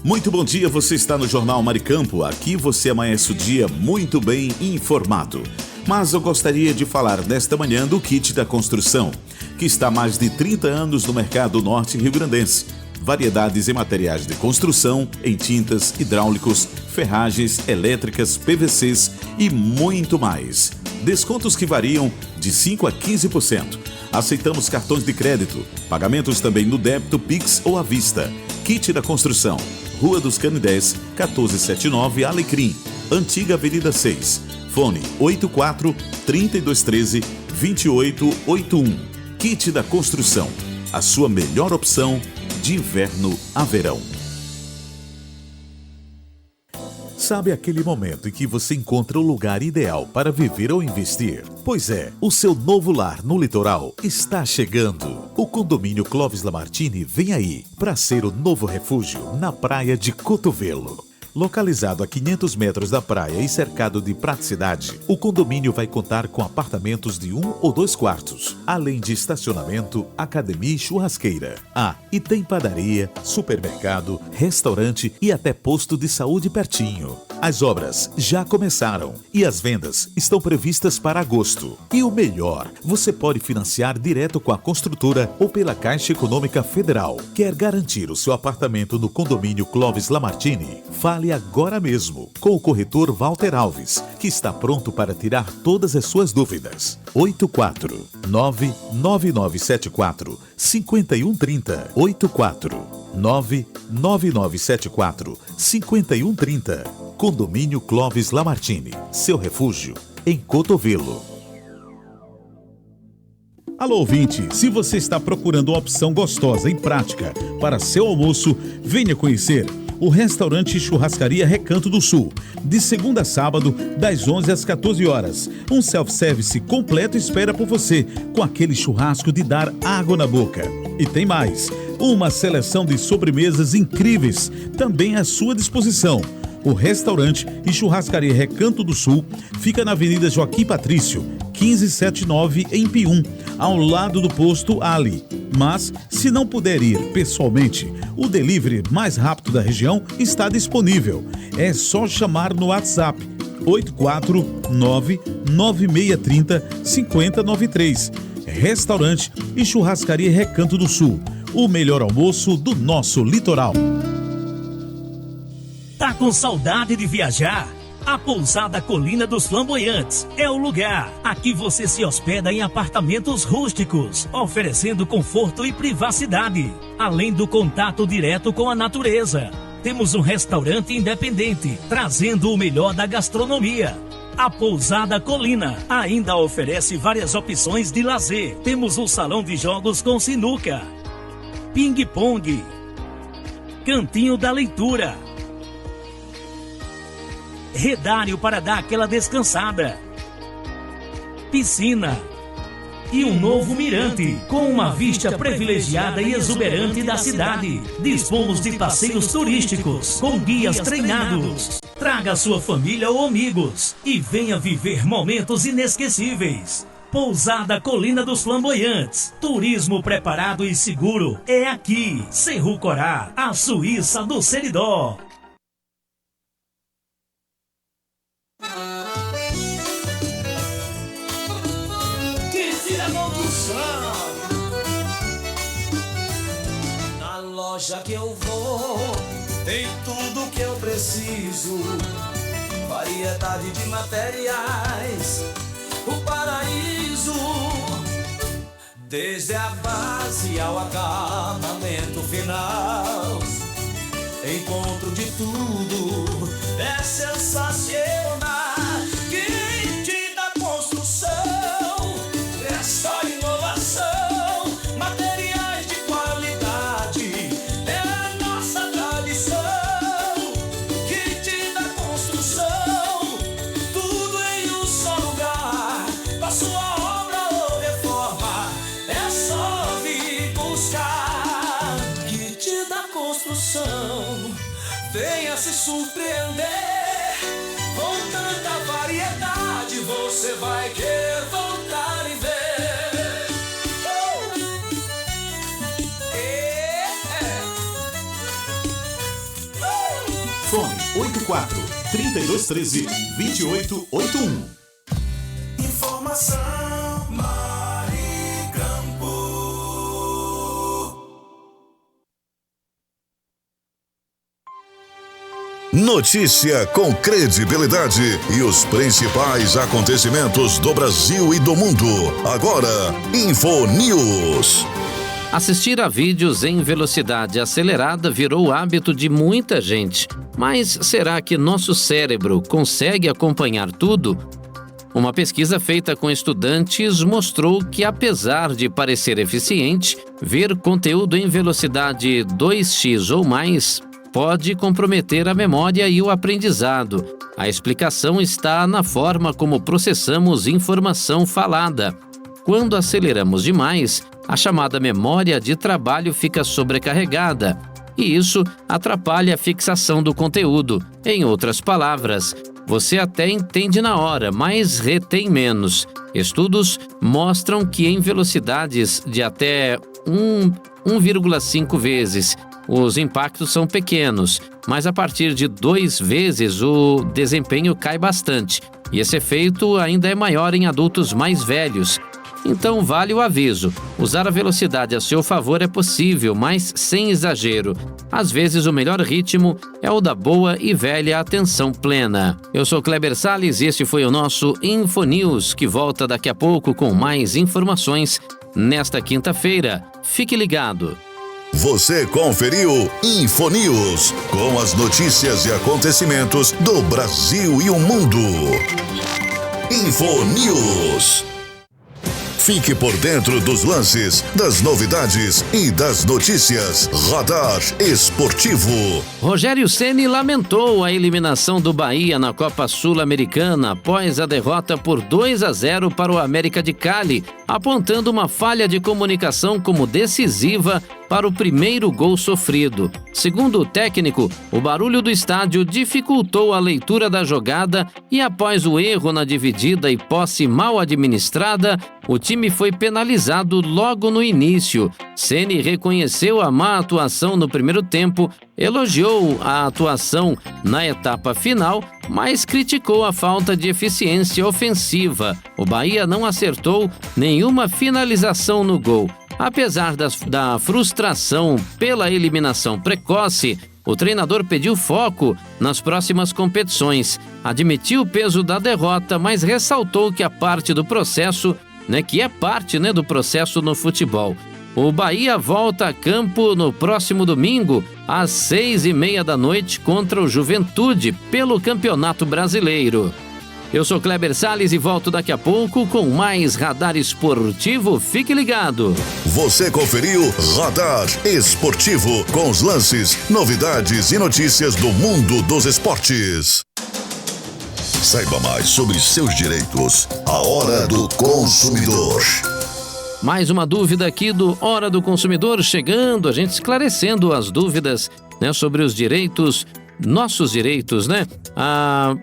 Muito bom dia, você está no Jornal Maricampo. Aqui você amanhece o dia muito bem informado. Mas eu gostaria de falar nesta manhã do kit da construção, que está há mais de 30 anos no mercado norte rio-grandense. Variedades em materiais de construção, em tintas, hidráulicos, ferragens, elétricas, PVCs e muito mais. Descontos que variam de 5% a 15%. Aceitamos cartões de crédito, pagamentos também no débito, Pix ou à vista. Kit da Construção, Rua dos Canidés, 1479 Alecrim, Antiga Avenida 6. Fone 84-3213-2881. Kit da Construção, a sua melhor opção de inverno a verão. Sabe aquele momento em que você encontra o lugar ideal para viver ou investir? Pois é, o seu novo lar no litoral está chegando. O condomínio Clóvis Lamartine vem aí para ser o novo refúgio na praia de Cotovelo. Localizado a 500 metros da praia e cercado de praticidade, o condomínio vai contar com apartamentos de 1 ou 2 quartos, além de estacionamento, academia e churrasqueira. Ah, e tem padaria, supermercado, restaurante e até posto de saúde pertinho. As obras já começaram e as vendas estão previstas para agosto. E o melhor, você pode financiar direto com a construtora ou pela Caixa Econômica Federal. Quer garantir o seu apartamento no condomínio Clóvis Lamartine? Fale agora mesmo com o corretor Walter Alves, que está pronto para tirar todas as suas dúvidas. 84-99974-5130. 84-99974-5130. Condomínio Clóvis Lamartine, seu refúgio em Cotovelo. Alô, ouvinte, se você está procurando uma opção gostosa e prática para seu almoço, venha conhecer o restaurante e churrascaria Recanto do Sul, de segunda a sábado, das 11 às 14 horas. Um self-service completo espera por você, com aquele churrasco de dar água na boca. E tem mais, uma seleção de sobremesas incríveis também à sua disposição. O restaurante e churrascaria Recanto do Sul fica na Avenida Joaquim Patrício, 1579, em Pium, ao lado do posto Ali. Mas, se não puder ir pessoalmente, o delivery mais rápido da região está disponível. É só chamar no WhatsApp 849-9630-5093. Restaurante e churrascaria Recanto do Sul, o melhor almoço do nosso litoral. Tá com saudade de viajar? A Pousada Colina dos Flamboyantes é o lugar. Aqui você se hospeda em apartamentos rústicos, oferecendo conforto e privacidade, além do contato direto com a natureza. temos um restaurante independente, trazendo o melhor da gastronomia. A Pousada Colina ainda oferece várias opções de lazer. Temos um salão de jogos com sinuca, ping-pong, cantinho da leitura, redário para dar aquela descansada, piscina e um novo mirante com uma vista privilegiada e exuberante da cidade. Dispomos de passeios turísticos com guias treinados. Traga sua família ou amigos e venha viver momentos inesquecíveis. Pousada Colina dos Flamboyantes. Turismo preparado e seguro é aqui. Cerro Corá, a Suíça do Seridó. Na loja que eu vou, tem tudo que eu preciso. Variedade de materiais, o paraíso. Desde a base ao acabamento final, encontro de tudo, é sensacional. Quem te dá construção, é só inovação, materiais de qualidade, é a nossa tradição. Que te dá construção, tudo em um só lugar. Pra sua obra ou reforma, é só vir buscar. Que te dá construção, venha se surpreender. Com tanta variedade, você vai querer voltar e ver. Fone 84-3213-2881. Informação Maricampo. Notícia com credibilidade e os principais acontecimentos do Brasil e do mundo. Agora, InfoNews. Assistir a vídeos em velocidade acelerada virou hábito de muita gente. Mas será que nosso cérebro consegue acompanhar tudo? Uma pesquisa feita com estudantes mostrou que, apesar de parecer eficiente, ver conteúdo em velocidade 2x ou mais pode comprometer a memória e o aprendizado. A explicação está na forma como processamos informação falada. Quando aceleramos demais, a chamada memória de trabalho fica sobrecarregada, e isso atrapalha a fixação do conteúdo. Em outras palavras, você até entende na hora, mas retém menos. Estudos mostram que em velocidades de até 1,5 vezes, os impactos são pequenos, mas a partir de 2 vezes o desempenho cai bastante. E esse efeito ainda é maior em adultos mais velhos. Então vale o aviso, usar a velocidade a seu favor é possível, mas sem exagero. Às vezes o melhor ritmo é o da boa e velha atenção plena. Eu sou Kleber Salles e este foi o nosso InfoNews, que volta daqui a pouco com mais informações nesta quinta-feira. Fique ligado. Você conferiu InfoNews, com as notícias e acontecimentos do Brasil e o mundo. InfoNews. Fique por dentro dos lances, das novidades e das notícias. Radar Esportivo. Rogério Ceni lamentou a eliminação do Bahia na Copa Sul-Americana após a derrota por 2-0 para o América de Cali, apontando uma falha de comunicação como decisiva para o primeiro gol sofrido. Segundo o técnico, o barulho do estádio dificultou a leitura da jogada e, após o erro na dividida e posse mal administrada, o time foi penalizado logo no início. Ceni reconheceu a má atuação no primeiro tempo, elogiou a atuação na etapa final, mas criticou a falta de eficiência ofensiva. O Bahia não acertou nenhuma finalização no gol. Apesar da frustração pela eliminação precoce, o treinador pediu foco nas próximas competições. Admitiu o peso da derrota, mas ressaltou que a parte do processo, do processo no futebol. O Bahia volta a campo no próximo domingo, às 6h30 da noite contra o Juventude pelo Campeonato Brasileiro. Eu sou Kleber Salles e volto daqui a pouco com mais Radar Esportivo. Fique ligado. Você conferiu Radar Esportivo com os lances, novidades e notícias do mundo dos esportes. Saiba mais sobre seus direitos. A Hora do Consumidor. Mais uma dúvida aqui do Hora do Consumidor chegando, a gente esclarecendo as dúvidas, né, sobre os direitos, nossos direitos, né? A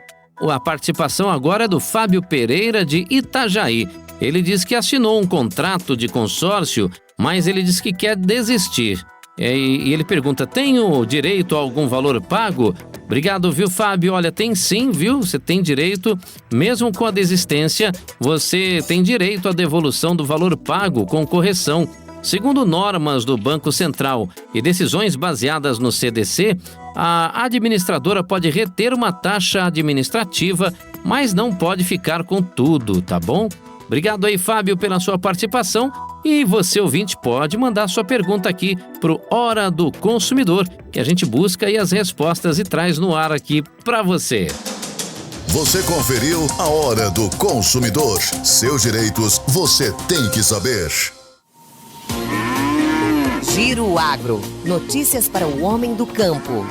participação agora é do Fábio Pereira de Itajaí. Ele diz que assinou um contrato de consórcio, mas ele diz que quer desistir. E ele pergunta, tenho direito a algum valor pago? Obrigado, viu, Fábio? Olha, tem sim, viu? Você tem direito, mesmo com a desistência, você tem direito à devolução do valor pago com correção. Segundo normas do Banco Central e decisões baseadas no CDC, a administradora pode reter uma taxa administrativa, mas não pode ficar com tudo, tá bom? Obrigado aí, Fábio, pela sua participação. E você, ouvinte, pode mandar sua pergunta aqui pro Hora do Consumidor, que a gente busca aí as respostas e traz no ar aqui para você. Você conferiu a Hora do Consumidor. Seus direitos você tem que saber. Giro Agro. Notícias para o homem do campo.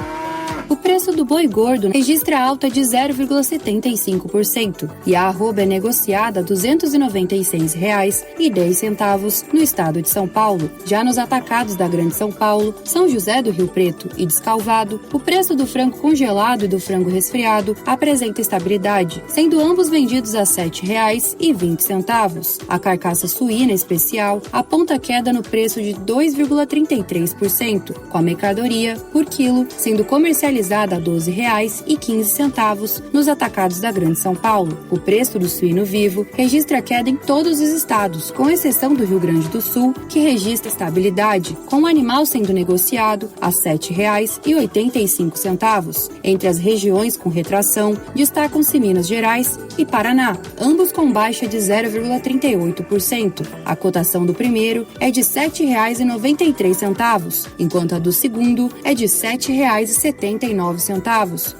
O preço do boi gordo registra alta de 0,75% e a arroba é negociada R$ 296,10 no estado de São Paulo. Já nos atacados da Grande São Paulo, São José do Rio Preto e Descalvado, o preço do frango congelado e do frango resfriado apresenta estabilidade, sendo ambos vendidos a R$ 7,20. A carcaça suína especial aponta queda no preço de 2,33%, com a mercadoria por quilo sendo comercializada a R$ 12,15 nos atacados da Grande São Paulo. O preço do suíno vivo registra queda em todos os estados, com exceção do Rio Grande do Sul, que registra estabilidade, com o animal sendo negociado a R$ 7,85. Entre as regiões com retração, destacam-se Minas Gerais e Paraná, ambos com baixa de 0,38%. A cotação do primeiro é de R$ 7,93, enquanto a do segundo é de R$ 7,79.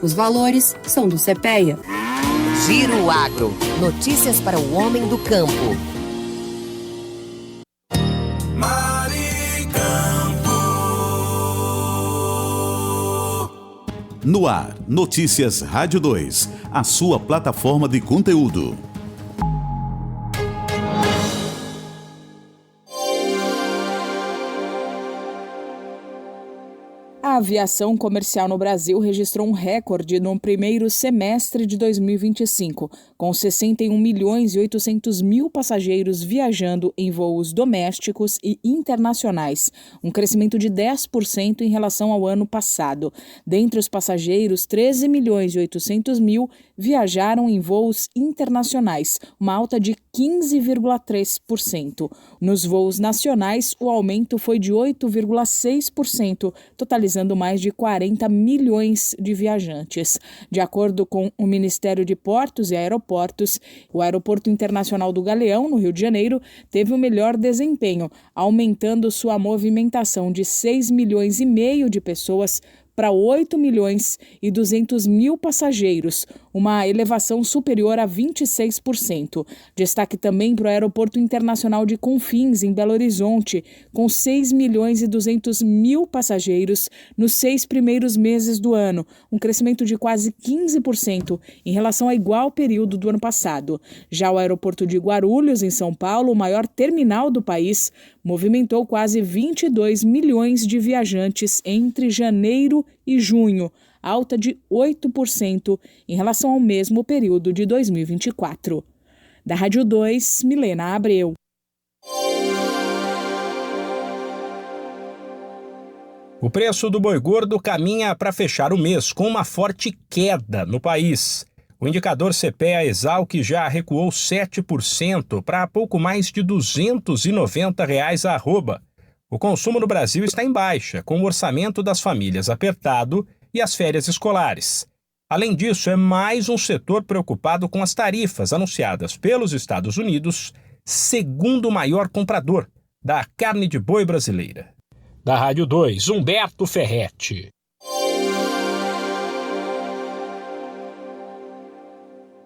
Os valores são do CPEA. Giro Agro. Notícias para o homem do campo. No ar, Notícias Rádio 2, a sua plataforma de conteúdo. A aviação comercial no Brasil registrou um recorde no primeiro semestre de 2025, com 61.800.000 passageiros viajando em voos domésticos e internacionais, um crescimento de 10% em relação ao ano passado. Dentre os passageiros, 13.800.000 viajaram em voos internacionais, uma alta de 15,3%. Nos voos nacionais, o aumento foi de 8,6%, totalizando mais de 40 milhões de viajantes. De acordo com o Ministério de Portos e Aeroportos, o Aeroporto Internacional do Galeão, no Rio de Janeiro, teve o melhor desempenho, aumentando sua movimentação de 6,5 milhões de pessoas para 8.200.000 passageiros, uma elevação superior a 26%. Destaque também para o Aeroporto Internacional de Confins, em Belo Horizonte, com 6.200.000 passageiros nos 6 primeiros meses do ano, um crescimento de quase 15% em relação ao igual período do ano passado. Já o Aeroporto de Guarulhos, em São Paulo, o maior terminal do país, movimentou quase 22 milhões de viajantes entre janeiro e junho, alta de 8% em relação ao mesmo período de 2024. Da Rádio 2, Milena Abreu. O preço do boi gordo caminha para fechar o mês com uma forte queda no país. O indicador CPEA-ESALQ já recuou 7% para pouco mais de R$ 290 a arroba. O consumo no Brasil está em baixa, com o orçamento das famílias apertado e as férias escolares. Além disso, é mais um setor preocupado com as tarifas anunciadas pelos Estados Unidos, segundo maior comprador da carne de boi brasileira. Da Rádio 2, Humberto Ferretti.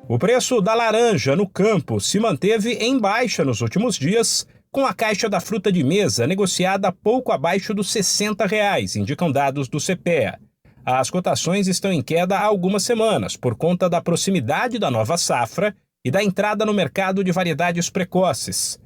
O preço da laranja no campo se manteve em baixa nos últimos dias, com a caixa da fruta de mesa negociada pouco abaixo dos R$ 60, indicam dados do CPEA. As cotações estão em queda há algumas semanas, por conta da proximidade da nova safra e da entrada no mercado de variedades precoces.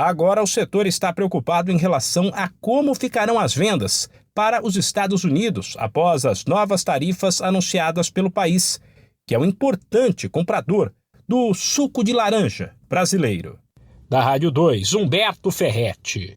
Agora o setor está preocupado em relação a como ficarão as vendas para os Estados Unidos após as novas tarifas anunciadas pelo país, que é um importante comprador do suco de laranja brasileiro. Da Rádio 2, Humberto Ferretti.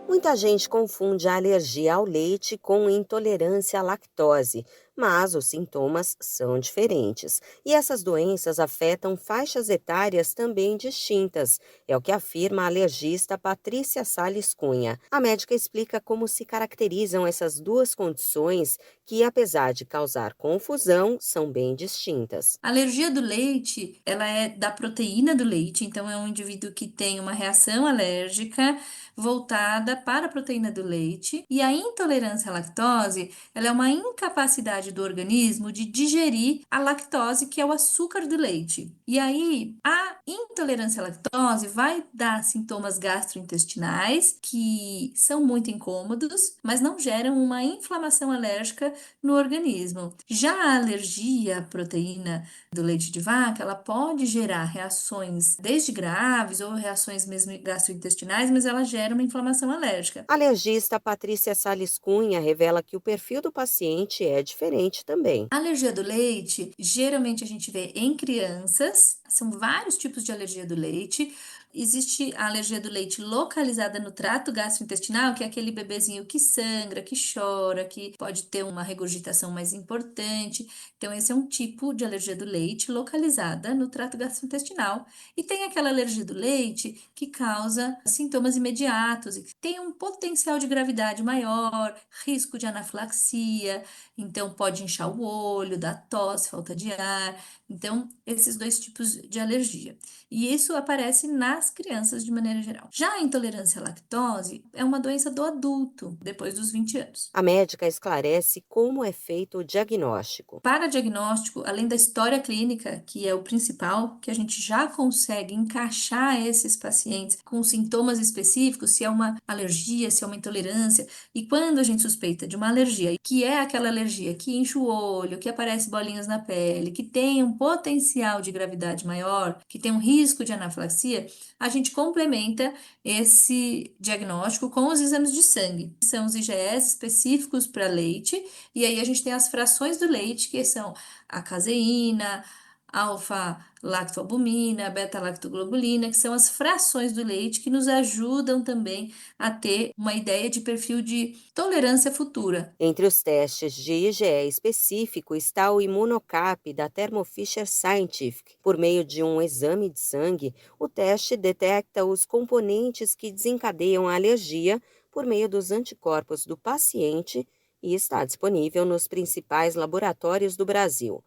Muita gente confunde a alergia ao leite com intolerância à lactose, mas os sintomas são diferentes. E essas doenças afetam faixas etárias também distintas, é o que afirma a alergista Patrícia Salles Cunha. A médica explica como se caracterizam essas duas condições que, apesar de causar confusão, são bem distintas. A alergia do leite, ela é da proteína do leite, então é um indivíduo que tem uma reação alérgica voltada para a proteína do leite, e a intolerância à lactose, ela é uma incapacidade do organismo de digerir a lactose, que é o açúcar do leite. E aí, a intolerância à lactose vai dar sintomas gastrointestinais que são muito incômodos, mas não geram uma inflamação alérgica no organismo. Já a alergia à proteína do leite de vaca, ela pode gerar reações desde graves ou reações mesmo gastrointestinais, mas ela gera uma inflamação alérgica. A alergista Patrícia Salles Cunha revela que o perfil do paciente é diferente também. A alergia do leite, geralmente a gente vê em crianças, são vários tipos de alergia do leite. Existe a alergia do leite localizada no trato gastrointestinal, que é aquele bebezinho que sangra, que chora, que pode ter uma regurgitação mais importante. Então, esse é um tipo de alergia do leite localizada no trato gastrointestinal. E tem aquela alergia do leite que causa sintomas imediatos e que tem um potencial de gravidade maior, risco de anafilaxia, então pode inchar o olho, dar tosse, falta de ar. Então, esses dois tipos de alergia. E isso aparece nas crianças de maneira geral. Já a intolerância à lactose é uma doença do adulto, depois dos 20 anos. A médica esclarece como é feito o diagnóstico. Para diagnóstico, além da história clínica, que é o principal, que a gente já consegue encaixar esses pacientes com sintomas específicos, se é uma alergia, se é uma intolerância. E quando a gente suspeita de uma alergia, que é aquela alergia que enche o olho, que aparece bolinhas na pele, que tem um potencial de gravidade maior, que tem um risco de anafilaxia, a gente complementa esse diagnóstico com os exames de sangue. São os IgS específicos para leite, e aí a gente tem as frações do leite, que são a caseína, alfa-lactoalbumina, beta-lactoglobulina, que são as frações do leite que nos ajudam também a ter uma ideia de perfil de tolerância futura. Entre os testes de IgE específico está o Imunocap da Thermo Fisher Scientific. Por meio de um exame de sangue, o teste detecta os componentes que desencadeiam a alergia por meio dos anticorpos do paciente e está disponível nos principais laboratórios do Brasil.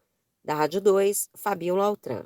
Da Rádio 2, Fabiola Altran.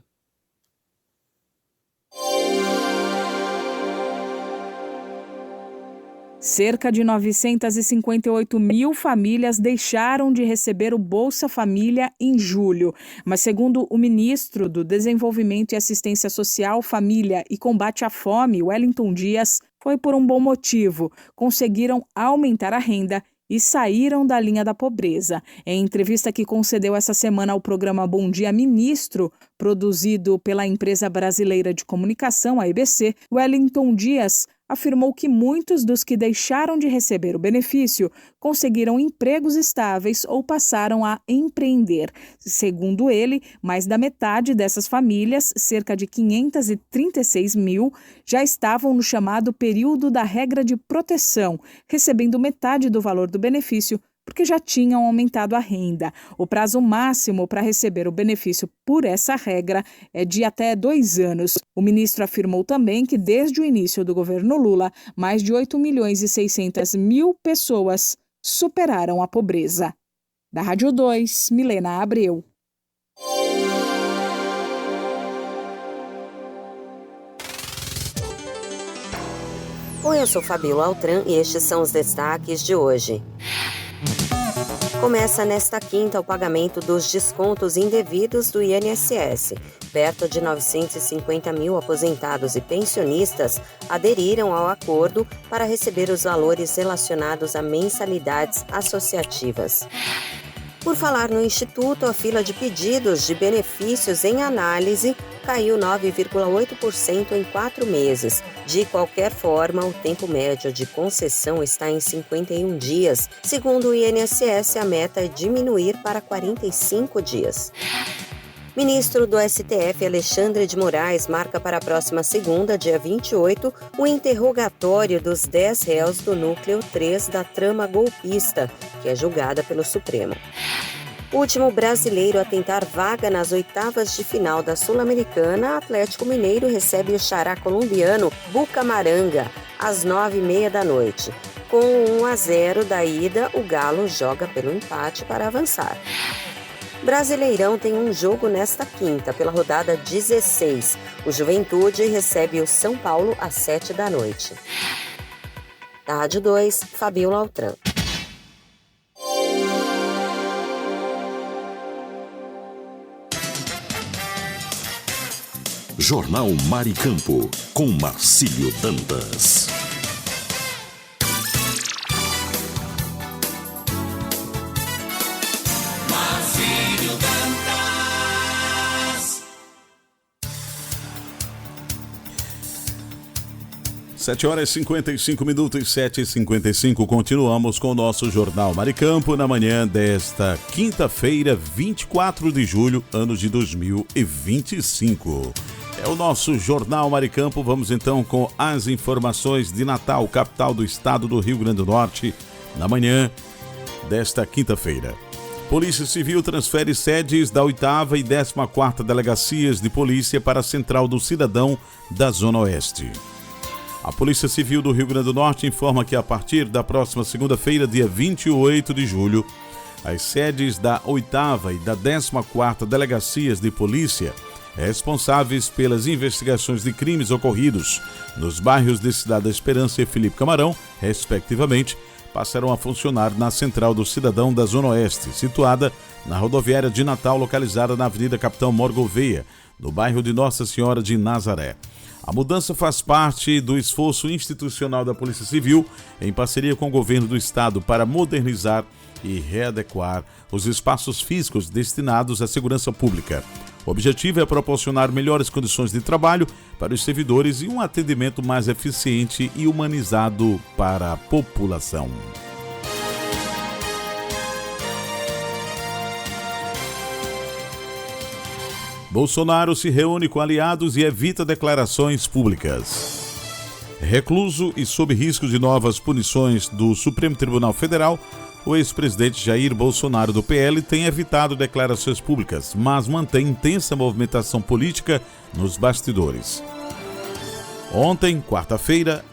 Cerca de 958 mil famílias deixaram de receber o Bolsa Família em julho. Mas, segundo o ministro do Desenvolvimento e Assistência Social, Família e Combate à Fome, Wellington Dias, foi por um bom motivo. Conseguiram aumentar a renda e saíram da linha da pobreza. Em entrevista que concedeu essa semana ao programa Bom Dia Ministro, produzido pela empresa brasileira de comunicação, a EBC, Wellington Dias afirmou que muitos dos que deixaram de receber o benefício conseguiram empregos estáveis ou passaram a empreender. Segundo ele, mais da metade dessas famílias, cerca de 536 mil, já estavam no chamado período da regra de proteção, recebendo metade do valor do benefício porque já tinham aumentado a renda. O prazo máximo para receber o benefício por essa regra é de até 2 anos. O ministro afirmou também que, desde o início do governo Lula, mais de 8.600.000 pessoas superaram a pobreza. Da Rádio 2, Milena Abreu. Oi, eu sou Fabíola Altran e estes são os destaques de hoje. Começa nesta quinta o pagamento dos descontos indevidos do INSS. Perto de 950 mil aposentados e pensionistas aderiram ao acordo para receber os valores relacionados a mensalidades associativas. Por falar no Instituto, a fila de pedidos de benefícios em análise caiu 9,8% em 4 meses. De qualquer forma, o tempo médio de concessão está em 51 dias. Segundo o INSS, a meta é diminuir para 45 dias. Ministro do STF, Alexandre de Moraes, marca para a próxima segunda, dia 28, o interrogatório dos 10 réus do núcleo 3 da trama golpista, que é julgada pelo Supremo. O último brasileiro a tentar vaga nas oitavas de final da Sul-Americana, Atlético Mineiro recebe o xará colombiano Bucamaranga, às 9h30 da noite. Com 1-0 da ida, o Galo joga pelo empate para avançar. Brasileirão tem um jogo nesta quinta, pela rodada 16. O Juventude recebe o São Paulo às 7 da noite. Da Rádio 2, Fabíola Altran. Jornal Maricampo, com Marcílio Dantas. Marcílio Dantas. 7h55, 7h55. Continuamos com o nosso Jornal Maricampo na manhã desta quinta-feira, 24 de julho, ano de 2025. É o nosso Jornal Maricampo. Vamos então com as informações de Natal, capital do estado do Rio Grande do Norte, na manhã desta quinta-feira. Polícia Civil transfere sedes da 8ª e 14ª Delegacias de Polícia para a Central do Cidadão da Zona Oeste. A Polícia Civil do Rio Grande do Norte informa que a partir da próxima segunda-feira, dia 28 de julho, as sedes da 8ª e da 14ª Delegacias de Polícia responsáveis pelas investigações de crimes ocorridos nos bairros de Cidade da Esperança e Felipe Camarão, respectivamente, passarão a funcionar na Central do Cidadão da Zona Oeste, situada na rodoviária de Natal, localizada na Avenida Capitão Mor Gouveia, no bairro de Nossa Senhora de Nazaré. A mudança faz parte do esforço institucional da Polícia Civil, em parceria com o governo do estado, para modernizar e readequar os espaços físicos destinados à segurança pública. O objetivo é proporcionar melhores condições de trabalho para os servidores e um atendimento mais eficiente e humanizado para a população. Bolsonaro se reúne com aliados e evita declarações públicas. Recluso e sob risco de novas punições do Supremo Tribunal Federal, o ex-presidente Jair Bolsonaro do PL tem evitado declarações públicas, mas mantém intensa movimentação política nos bastidores. Ontem, quarta-feira,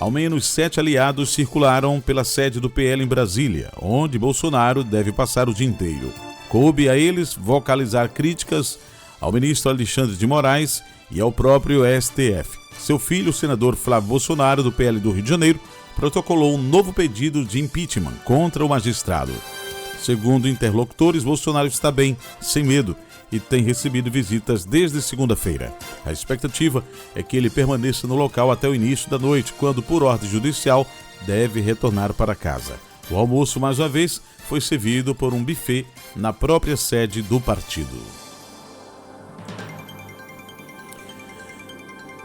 ao menos 7 aliados circularam pela sede do PL em Brasília, onde Bolsonaro deve passar o dia inteiro. Coube a eles vocalizar críticas ao ministro Alexandre de Moraes e ao próprio STF. Seu filho, o senador Flávio Bolsonaro, do PL do Rio de Janeiro, protocolou um novo pedido de impeachment contra o magistrado. Segundo interlocutores, Bolsonaro está bem, sem medo, e tem recebido visitas desde segunda-feira. A expectativa é que ele permaneça no local até o início da noite, quando, por ordem judicial, deve retornar para casa. O almoço, mais uma vez, foi servido por um buffet na própria sede do partido.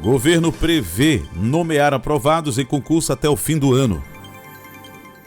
Governo prevê nomear aprovados em concurso até o fim do ano.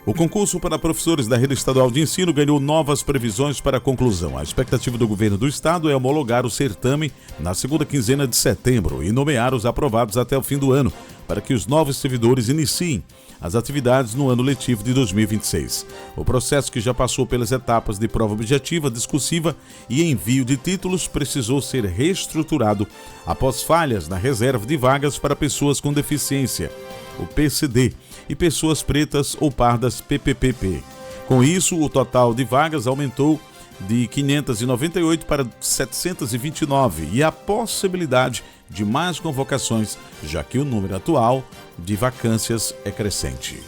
O concurso para professores da rede estadual de ensino ganhou novas previsões para a conclusão. A expectativa do governo do estado é homologar o certame na segunda quinzena de setembro e nomear os aprovados até o fim do ano, para que os novos servidores iniciem as atividades no ano letivo de 2026. O processo, que já passou pelas etapas de prova objetiva, discursiva e envio de títulos, precisou ser reestruturado após falhas na reserva de vagas para pessoas com deficiência, o PCD, e pessoas pretas ou pardas, PPPP. Com isso, o total de vagas aumentou de 598 para 729 e a possibilidade de mais convocações, já que o número atual de vacâncias é crescente.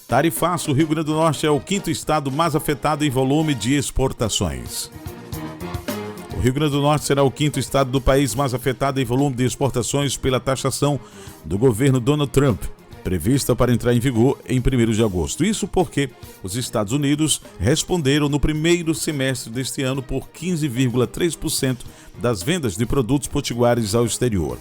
Tarifaço, o Rio Grande do Norte é o 5º estado mais afetado em volume de exportações. O Rio Grande do Norte será o 5º estado do país mais afetado em volume de exportações pela taxação do governo Donald Trump, prevista para entrar em vigor em 1º de agosto. Isso porque os Estados Unidos responderam no primeiro semestre deste ano por 15,3% das vendas de produtos potiguares ao exterior.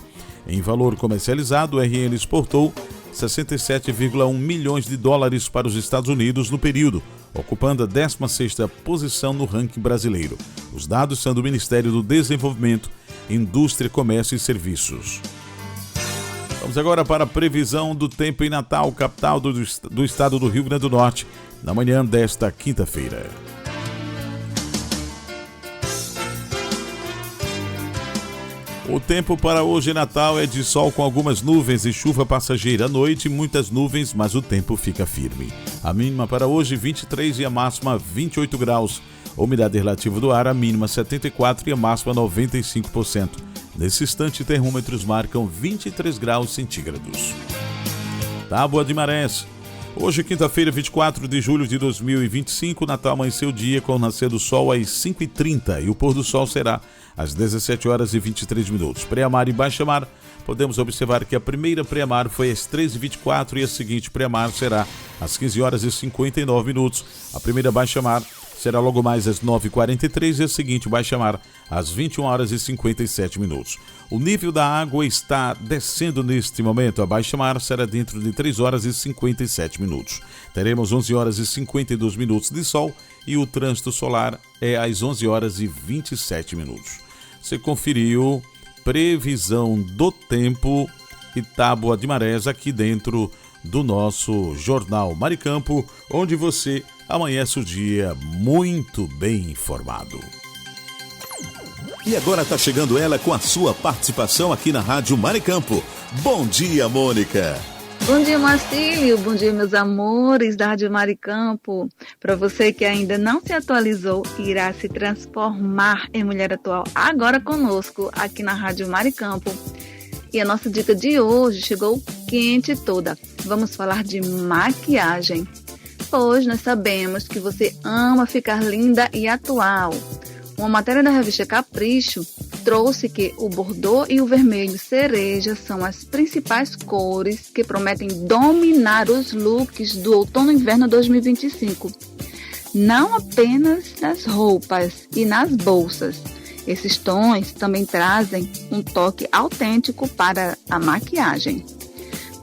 Em valor comercializado, o RN exportou 67,1 milhões de dólares para os Estados Unidos no período, ocupando a 16ª posição no ranking brasileiro. Os dados são do Ministério do Desenvolvimento, Indústria, Comércio e Serviços. Vamos agora para a previsão do tempo em Natal, capital do estado do Rio Grande do Norte, na manhã desta quinta-feira. O tempo para hoje em Natal é de sol com algumas nuvens e chuva passageira à noite, muitas nuvens, mas o tempo fica firme. A mínima para hoje 23 e a máxima 28 graus. A umidade relativa do ar, a mínima 74 e a máxima 95%. Nesse instante, termômetros marcam 23 graus centígrados. Tábua de Marés. Hoje, quinta-feira, 24 de julho de 2025, Natal amanheceu o dia com o nascer do sol às 5h30 e o pôr do sol será às 17 horas e 23 minutos. Pré-mar e baixa-mar, podemos observar que a primeira pré-mar foi às 13h24 e a seguinte pré-mar será às 15 horas e 59 minutos. A primeira baixa-mar será logo mais às 9h43 e a seguinte baixa-mar às 21 horas e 57 minutos. O nível da água está descendo neste momento. A baixa-mar será dentro de 3 horas e 57 minutos. Teremos 11 horas e 52 minutos de sol e o trânsito solar é às 11 horas e 27 minutos. Você conferiu previsão do tempo e tábua de marés aqui dentro do nosso Jornal Maricampo, onde você amanhece o dia muito bem informado. E agora está chegando ela com a sua participação aqui na Rádio Maricampo. Bom dia, Mônica. Bom dia, Marcílio. Bom dia, meus amores da Rádio Maricampo. Para você que ainda não se atualizou e irá se transformar em mulher atual agora conosco aqui na Rádio Maricampo. E a nossa dica de hoje chegou quente toda. Vamos falar de maquiagem. Pois nós sabemos que você ama ficar linda e atual. Uma matéria da revista Capricho trouxe que o bordô e o vermelho cereja são as principais cores que prometem dominar os looks do outono e inverno 2025. Não apenas nas roupas e nas bolsas. Esses tons também trazem um toque autêntico para a maquiagem.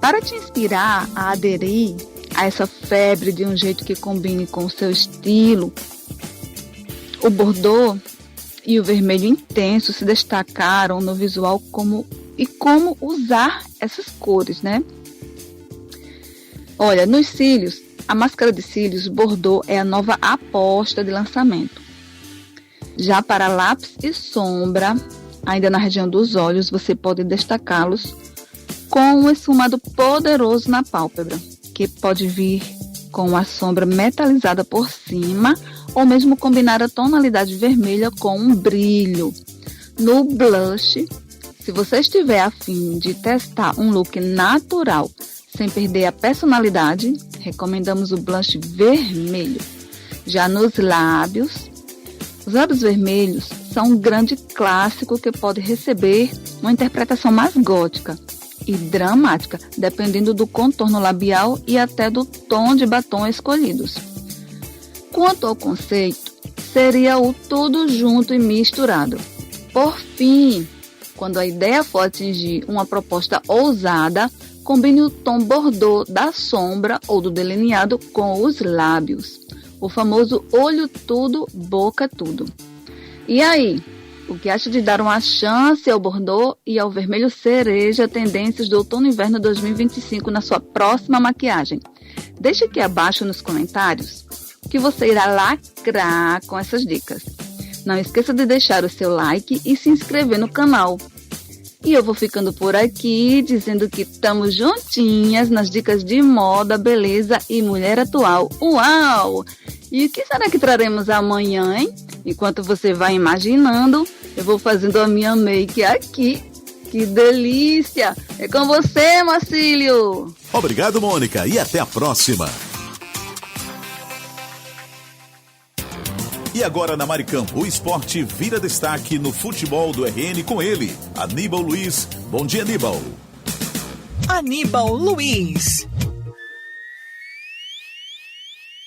Para te inspirar a aderir a essa febre de um jeito que combine com o seu estilo, o bordô e o vermelho intenso se destacaram no visual como usar essas cores, né? Olha, nos cílios, a máscara de cílios bordô é a nova aposta de lançamento. Já para lápis e sombra, ainda na região dos olhos, você pode destacá-los com um esfumado poderoso na pálpebra, que pode vir com a sombra metalizada por cima ou mesmo combinar a tonalidade vermelha com um brilho. No blush, se você estiver a fim de testar um look natural sem perder a personalidade, recomendamos o blush vermelho. Já nos lábios, os lábios vermelhos são um grande clássico que pode receber uma interpretação mais gótica e dramática, dependendo do contorno labial e até do tom de batom escolhidos. Quanto ao conceito, seria o tudo junto e misturado. Por fim, quando a ideia for atingir uma proposta ousada, combine o tom bordô da sombra ou do delineado com os lábios. O famoso olho tudo, boca tudo. E aí, o que acha de dar uma chance ao bordô e ao vermelho cereja, tendências do outono e inverno 2025 na sua próxima maquiagem? Deixe aqui abaixo nos comentários que você irá lacrar com essas dicas. Não esqueça de deixar o seu like e se inscrever no canal. E eu vou ficando por aqui dizendo que estamos juntinhas nas dicas de moda, beleza e mulher atual. Uau! E o que será que traremos amanhã, hein? Enquanto você vai imaginando, eu vou fazendo a minha make aqui. Que delícia! É com você, Marcílio! Obrigado, Mônica, e até a próxima! E agora na Maricampo, o esporte vira destaque no futebol do RN com ele, Aníbal Luiz. Bom dia, Aníbal. Aníbal Luiz.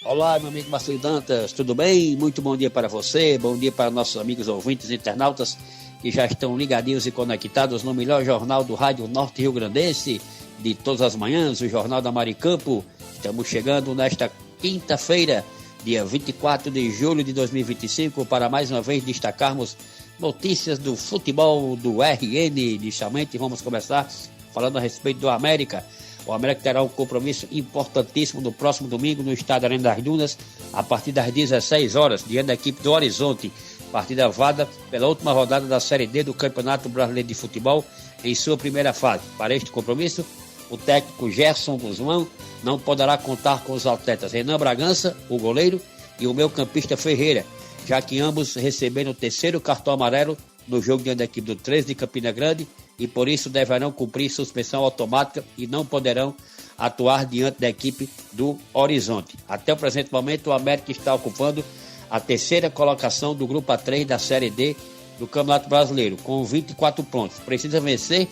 Olá, meu amigo Marcelo Dantas, tudo bem? Muito bom dia para você, bom dia para nossos amigos ouvintes e internautas que já estão ligadinhos e conectados no melhor jornal do Rádio Norte Rio Grandense de todas as manhãs, o Jornal da Maricampo. Estamos chegando nesta quinta-feira, dia 24 de julho de 2025, para mais uma vez destacarmos notícias do futebol do RN. Inicialmente vamos começar falando a respeito do América. O América terá um compromisso importantíssimo no próximo domingo no estádio Arena das Dunas, a partir das 16 horas, diante da equipe do Horizonte. Partida válida pela última rodada da Série D do Campeonato Brasileiro de Futebol em sua primeira fase. Para este compromisso, o técnico Gerson Guzmão não poderá contar com os atletas Renan Bragança, o goleiro, e o meio-campista Ferreira, já que ambos receberam o terceiro cartão amarelo no jogo diante da equipe do 13 de Campina Grande e por isso deverão cumprir suspensão automática e não poderão atuar diante da equipe do Horizonte. Até o presente momento, o América está ocupando a terceira colocação do Grupo A3 da Série D do Campeonato Brasileiro, com 24 pontos. Precisa vencer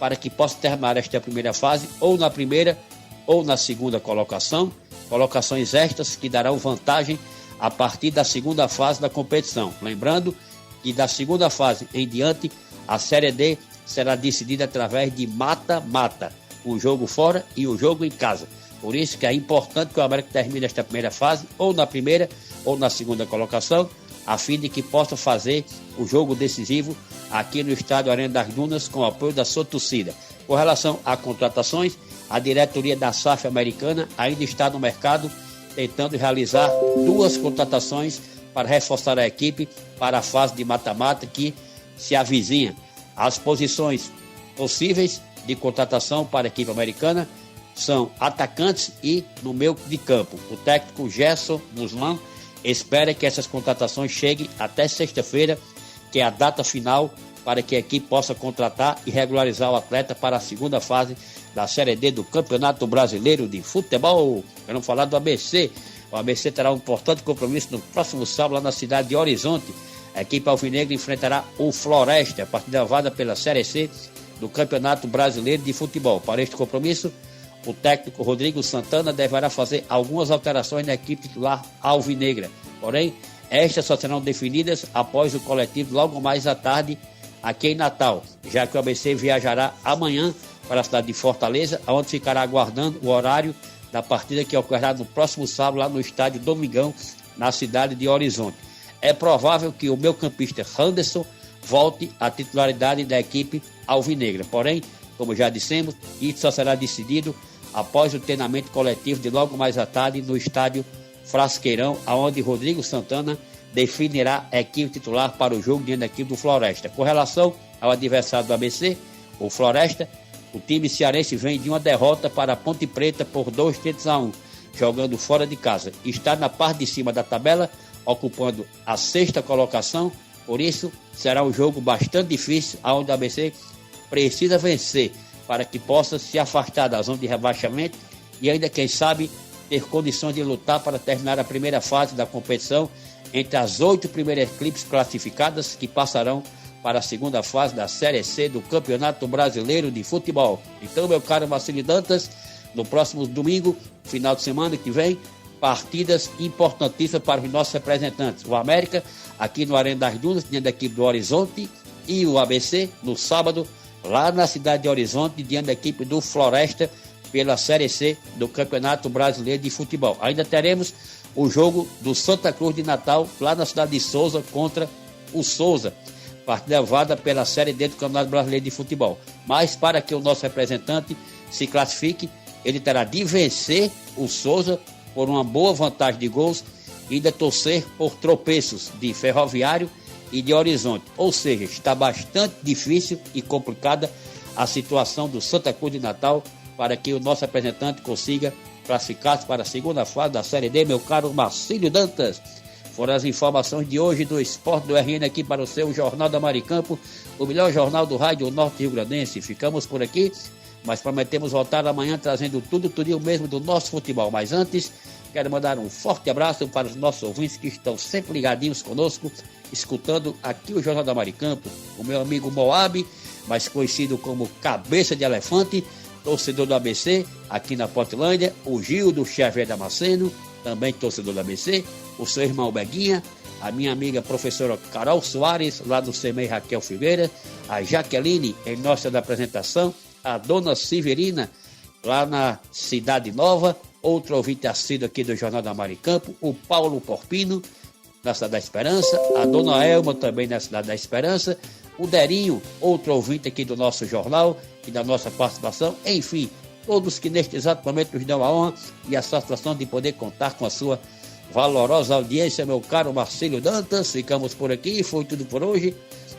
para que possa terminar esta primeira fase, ou na primeira ou na segunda colocação, colocações estas que darão vantagem a partir da segunda fase da competição. Lembrando que da segunda fase em diante, a Série D será decidida através de mata-mata, um jogo fora e um jogo em casa. Por isso que é importante que o América termine esta primeira fase, ou na primeira ou na segunda colocação, a fim de que possa fazer o jogo decisivo aqui no estádio Arena das Dunas com o apoio da sua torcida. Com relação a contratações, a diretoria da SAF americana ainda está no mercado tentando realizar 2 contratações para reforçar a equipe para a fase de mata-mata que se avizinha. As posições possíveis de contratação para a equipe americana são atacantes e no meio de campo. O técnico Gerson Guzmão espera que essas contratações cheguem até sexta-feira, que é a data final para que a equipe possa contratar e regularizar o atleta para a segunda fase da Série D do Campeonato Brasileiro de Futebol. Quero falar do ABC. O ABC terá um importante compromisso no próximo sábado lá na cidade de Horizonte. A equipe alvinegra enfrentará o Floresta, partida válida pela Série C do Campeonato Brasileiro de Futebol. Para este compromisso, o técnico Rodrigo Santana deverá fazer algumas alterações na equipe titular alvinegra. Porém, estas só serão definidas após o coletivo logo mais à tarde aqui em Natal, já que o ABC viajará amanhã para a cidade de Fortaleza, onde ficará aguardando o horário da partida que ocorrerá no próximo sábado lá no estádio Domingão, na cidade de Horizonte. É provável que o meio-campista Anderson volte à titularidade da equipe alvinegra. Porém, como já dissemos, isso só será decidido após o treinamento coletivo de logo mais à tarde no estádio Frasqueirão, onde Rodrigo Santana definirá a equipe titular para o jogo diante da equipe do Floresta. Com relação ao adversário do ABC, o Floresta, o time cearense vem de uma derrota para a Ponte Preta por 2-1, jogando fora de casa. Está na parte de cima da tabela, ocupando a 6ª colocação, por isso será um jogo bastante difícil, onde o ABC precisa vencer para que possa se afastar da zona de rebaixamento e ainda, quem sabe, ter condições de lutar para terminar a primeira fase da competição entre as 8 primeiras equipes classificadas que passarão para a segunda fase da Série C do Campeonato Brasileiro de Futebol. Então, meu caro Marcelo Dantas, no próximo domingo, final de semana que vem, partidas importantíssimas para os nossos representantes. O América, aqui no Arena das Dunas, diante da equipe do Horizonte, e o ABC, no sábado, lá na cidade de Horizonte, diante da equipe do Floresta, pela Série C do Campeonato Brasileiro de Futebol. Ainda teremos o jogo do Santa Cruz de Natal, lá na cidade de Souza, contra o Souza, partida levada pela Série D do Campeonato Brasileiro de Futebol. Mas para que o nosso representante se classifique, ele terá de vencer o Souza por uma boa vantagem de gols e ainda torcer por tropeços de Ferroviário e de Horizonte. Ou seja, está bastante difícil e complicada a situação do Santa Cruz de Natal para que o nosso representante consiga classificados para a segunda fase da Série D, meu caro Marcílio Dantas. Foram as informações de hoje do Esporte do RN aqui para o seu Jornal da Maricampo, o melhor jornal do Rádio Norte Rio Grandense. Ficamos por aqui, mas prometemos voltar amanhã trazendo tudinho mesmo do nosso futebol. Mas antes, quero mandar um forte abraço para os nossos ouvintes que estão sempre ligadinhos conosco, escutando aqui o Jornal da Maricampo. O meu amigo Moab, mais conhecido como Cabeça de Elefante, torcedor do ABC, aqui na Portilândia. O Gil do Xavier Damasceno, também torcedor do ABC. O seu irmão Beguinha, a minha amiga professora Carol Soares, lá do CEMEI Raquel Figueira, a Jaqueline, em nossa apresentação, a dona Severina, lá na Cidade Nova, outro ouvinte assíduo aqui do Jornal da Maricampo, o Paulo Porpino, na Cidade da Esperança, a dona Elma, também na Cidade da Esperança, o Derinho, outro ouvinte aqui do nosso jornal e da nossa participação, enfim, todos que neste exato momento nos dão a honra e a satisfação de poder contar com a sua valorosa audiência, meu caro Marcílio Dantas. Ficamos por aqui, foi tudo por hoje,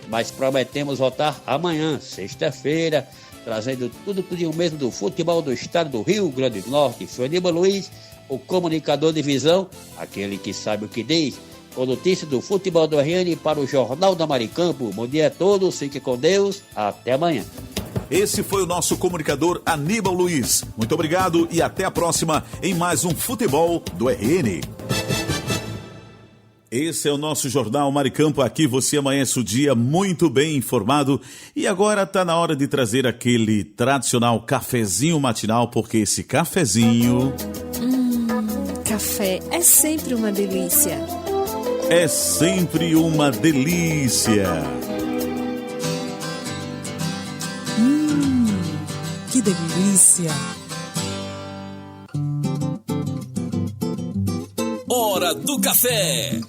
mas prometemos voltar amanhã, sexta-feira, trazendo tudinho mesmo do futebol do estado do Rio Grande do Norte. Foi Aníbal Luiz, o comunicador de visão, aquele que sabe o que diz, com notícias do futebol do RN para o Jornal da Maricampo. Bom dia a todos, fique com Deus, até amanhã. Esse foi o nosso comunicador Aníbal Luiz. Muito obrigado e até a próxima em mais um Futebol do RN. Esse é o nosso Jornal Maricampo. Aqui você amanhece o dia muito bem informado. E agora está na hora de trazer aquele tradicional cafezinho matinal, porque esse cafezinho... Café é sempre uma delícia. É sempre uma delícia. Que delícia. Hora do café.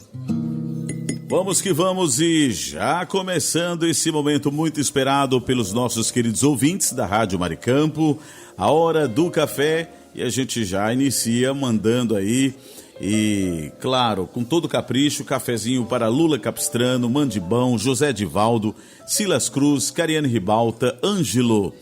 Vamos que vamos, e já começando esse momento muito esperado pelos nossos queridos ouvintes da Rádio Maricampo, a Hora do Café, e a gente já inicia mandando aí, e claro, com todo capricho, cafezinho para Lula Capistrano, Mandibão, José Divaldo, Silas Cruz, Cariane Ribalta, Ângelo,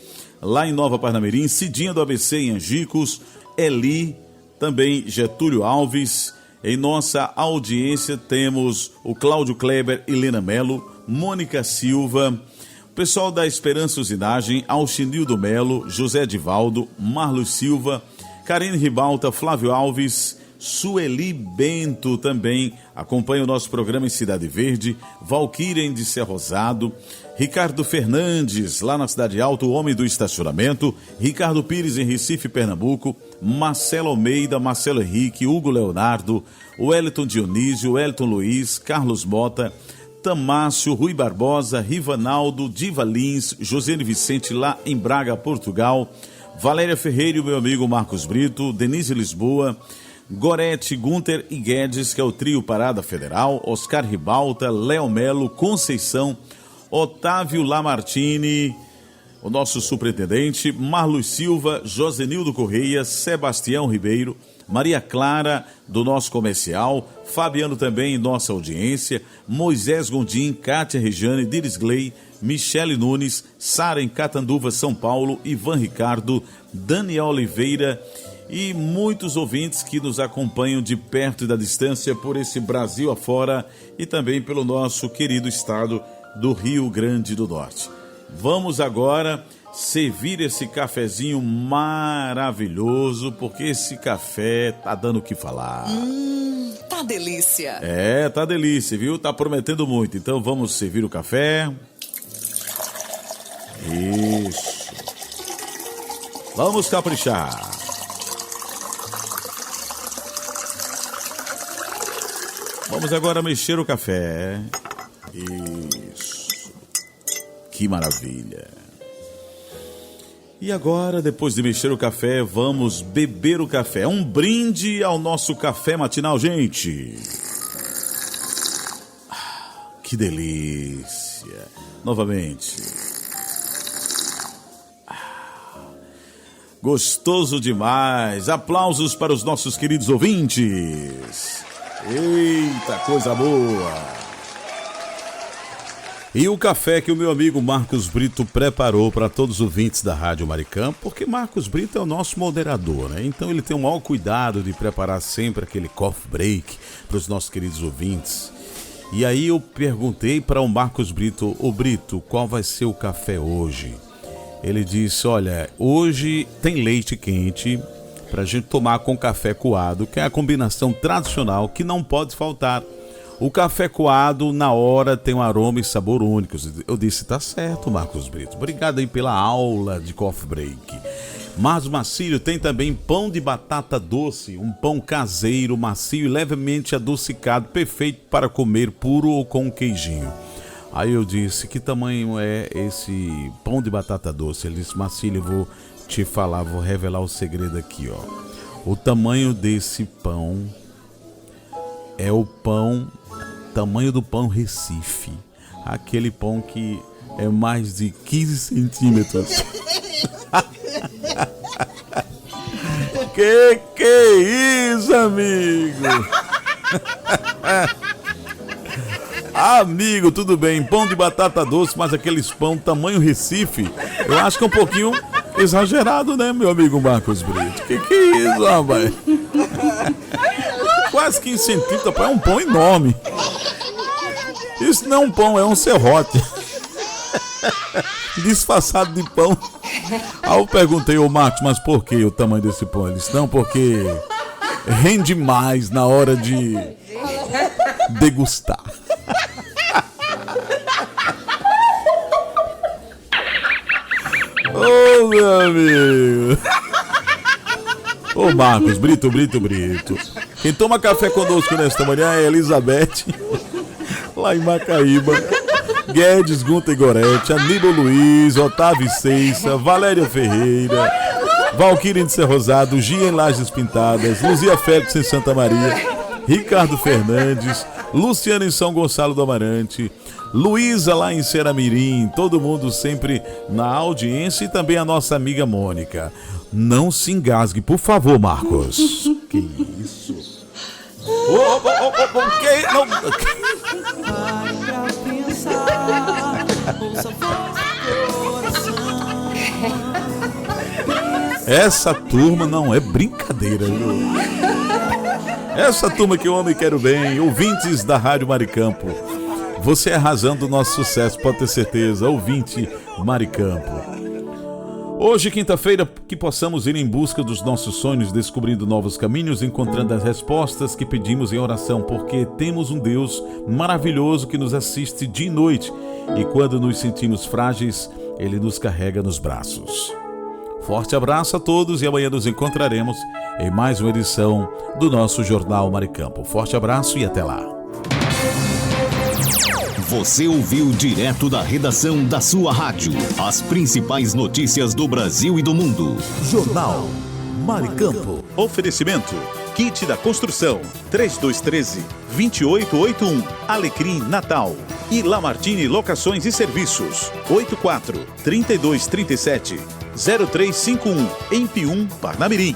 lá em Nova Parnamirim, Cidinha do ABC em Angicos, Eli, também Getúlio Alves. Em nossa audiência temos o Cláudio Kleber, Helena Melo, Mônica Silva, o pessoal da Esperança Usinagem, Alchinildo Melo, José Divaldo, Marlos Silva, Karine Ribalta, Flávio Alves, Sueli Bento também acompanha o nosso programa em Cidade Verde, Valquíria de Ser Rosado, Ricardo Fernandes, lá na Cidade Alta, o homem do estacionamento, Ricardo Pires em Recife, Pernambuco, Marcelo Almeida, Marcelo Henrique, Hugo Leonardo, Wellington Dionísio, Wellington Luiz, Carlos Mota, Tamácio, Rui Barbosa, Rivanaldo, Diva Lins, José Vicente lá em Braga, Portugal, Valéria Ferreira e o meu amigo Marcos Brito, Denise Lisboa, Gorete, Gunter e Guedes, que é o trio Parada Federal, Oscar Ribalta, Léo Melo, Conceição, Otávio Lamartine, o nosso superintendente, Marlos Silva, Josenildo Correia, Sebastião Ribeiro, Maria Clara, do nosso comercial, Fabiano também em nossa audiência, Moisés Gondim, Kátia Rejane, Diris Gley, Michele Nunes, Sara em Catanduva, São Paulo, Ivan Ricardo, Daniel Oliveira e muitos ouvintes que nos acompanham de perto e da distância por esse Brasil afora e também pelo nosso querido estado do Rio Grande do Norte. Vamos agora servir esse cafezinho maravilhoso, porque esse café tá dando o que falar. Tá delícia. É, tá delícia, viu? Tá prometendo muito. Então vamos servir o café. Isso. Vamos caprichar. Vamos agora mexer o café. Isso. Que maravilha. E agora, depois de mexer o café, vamos beber o café. Um brinde ao nosso café matinal, gente. Que delícia. Novamente. Gostoso demais. Aplausos para os nossos queridos ouvintes. Eita, coisa boa. E o café que o meu amigo Marcos Brito preparou para todos os ouvintes da Rádio Maricampo, porque Marcos Brito é o nosso moderador, né? Então ele tem o maior cuidado de preparar sempre aquele coffee break para os nossos queridos ouvintes. E aí eu perguntei para o Marcos Brito: ô Brito, qual vai ser o café hoje? Ele disse: olha, hoje tem leite quente para a gente tomar com café coado, que é a combinação tradicional que não pode faltar. O café coado, na hora, tem um aroma e sabor únicos. Eu disse: tá certo, Marcos Brito. Obrigado aí pela aula de coffee break. Mas Marcílio tem também pão de batata doce, um pão caseiro, macio e levemente adocicado, perfeito para comer puro ou com queijinho. Aí eu disse: que tamanho é esse pão de batata doce? Ele disse: Marcílio, vou te falar, vou revelar o segredo aqui, ó. O tamanho desse pão é o tamanho do pão Recife. Aquele pão que é mais de 15 centímetros. Que isso, amigo? Amigo, tudo bem, pão de batata doce, mas aqueles pão tamanho Recife, eu acho que é um pouquinho exagerado, né, meu amigo Marcos Brito? Que é isso, rapaz? Quase 15 centímetros, é um pão enorme. Isso não é um pão, é um serrote. Disfarçado de pão. Aí eu perguntei: ô Marcos, mas por que o tamanho desse pão? Ele disse: não, porque rende mais na hora de degustar. Ô, meu amigo. Ô Marcos Brito. Quem toma café conosco nesta manhã é Elizabeth, lá em Macaíba, Guedes, Gunta e Gorete, Aníbal Luiz, Otávio Ceissa, Valéria Ferreira, Valquíria de Ser Rosado, Gia em Lajes Pintadas, Luzia Félix em Santa Maria, Ricardo Fernandes, Luciano em São Gonçalo do Amarante, Luísa lá em Ceramirim, todo mundo sempre na audiência, e também a nossa amiga Mônica. Não se engasgue, por favor, Marcos. Que isso? Que não. Essa turma não é brincadeira, viu? Essa turma que eu amo e quero bem, ouvintes da Rádio Maricampo. Você é a razão do nosso sucesso, pode ter certeza, ouvinte Maricampo. Hoje, quinta-feira, que possamos ir em busca dos nossos sonhos, descobrindo novos caminhos, encontrando as respostas que pedimos em oração, porque temos um Deus maravilhoso que nos assiste dia e noite, e quando nos sentimos frágeis, Ele nos carrega nos braços. Forte abraço a todos e amanhã nos encontraremos em mais uma edição do nosso Jornal Maricampo. Forte abraço e até lá. Você ouviu direto da redação da sua rádio as principais notícias do Brasil e do mundo. Jornal Maricampo. Oferecimento: Kit da Construção 3213-2881, Alecrim Natal. E Lamartine Locações e Serviços 84-3237-0351, em Pium, Parnamirim.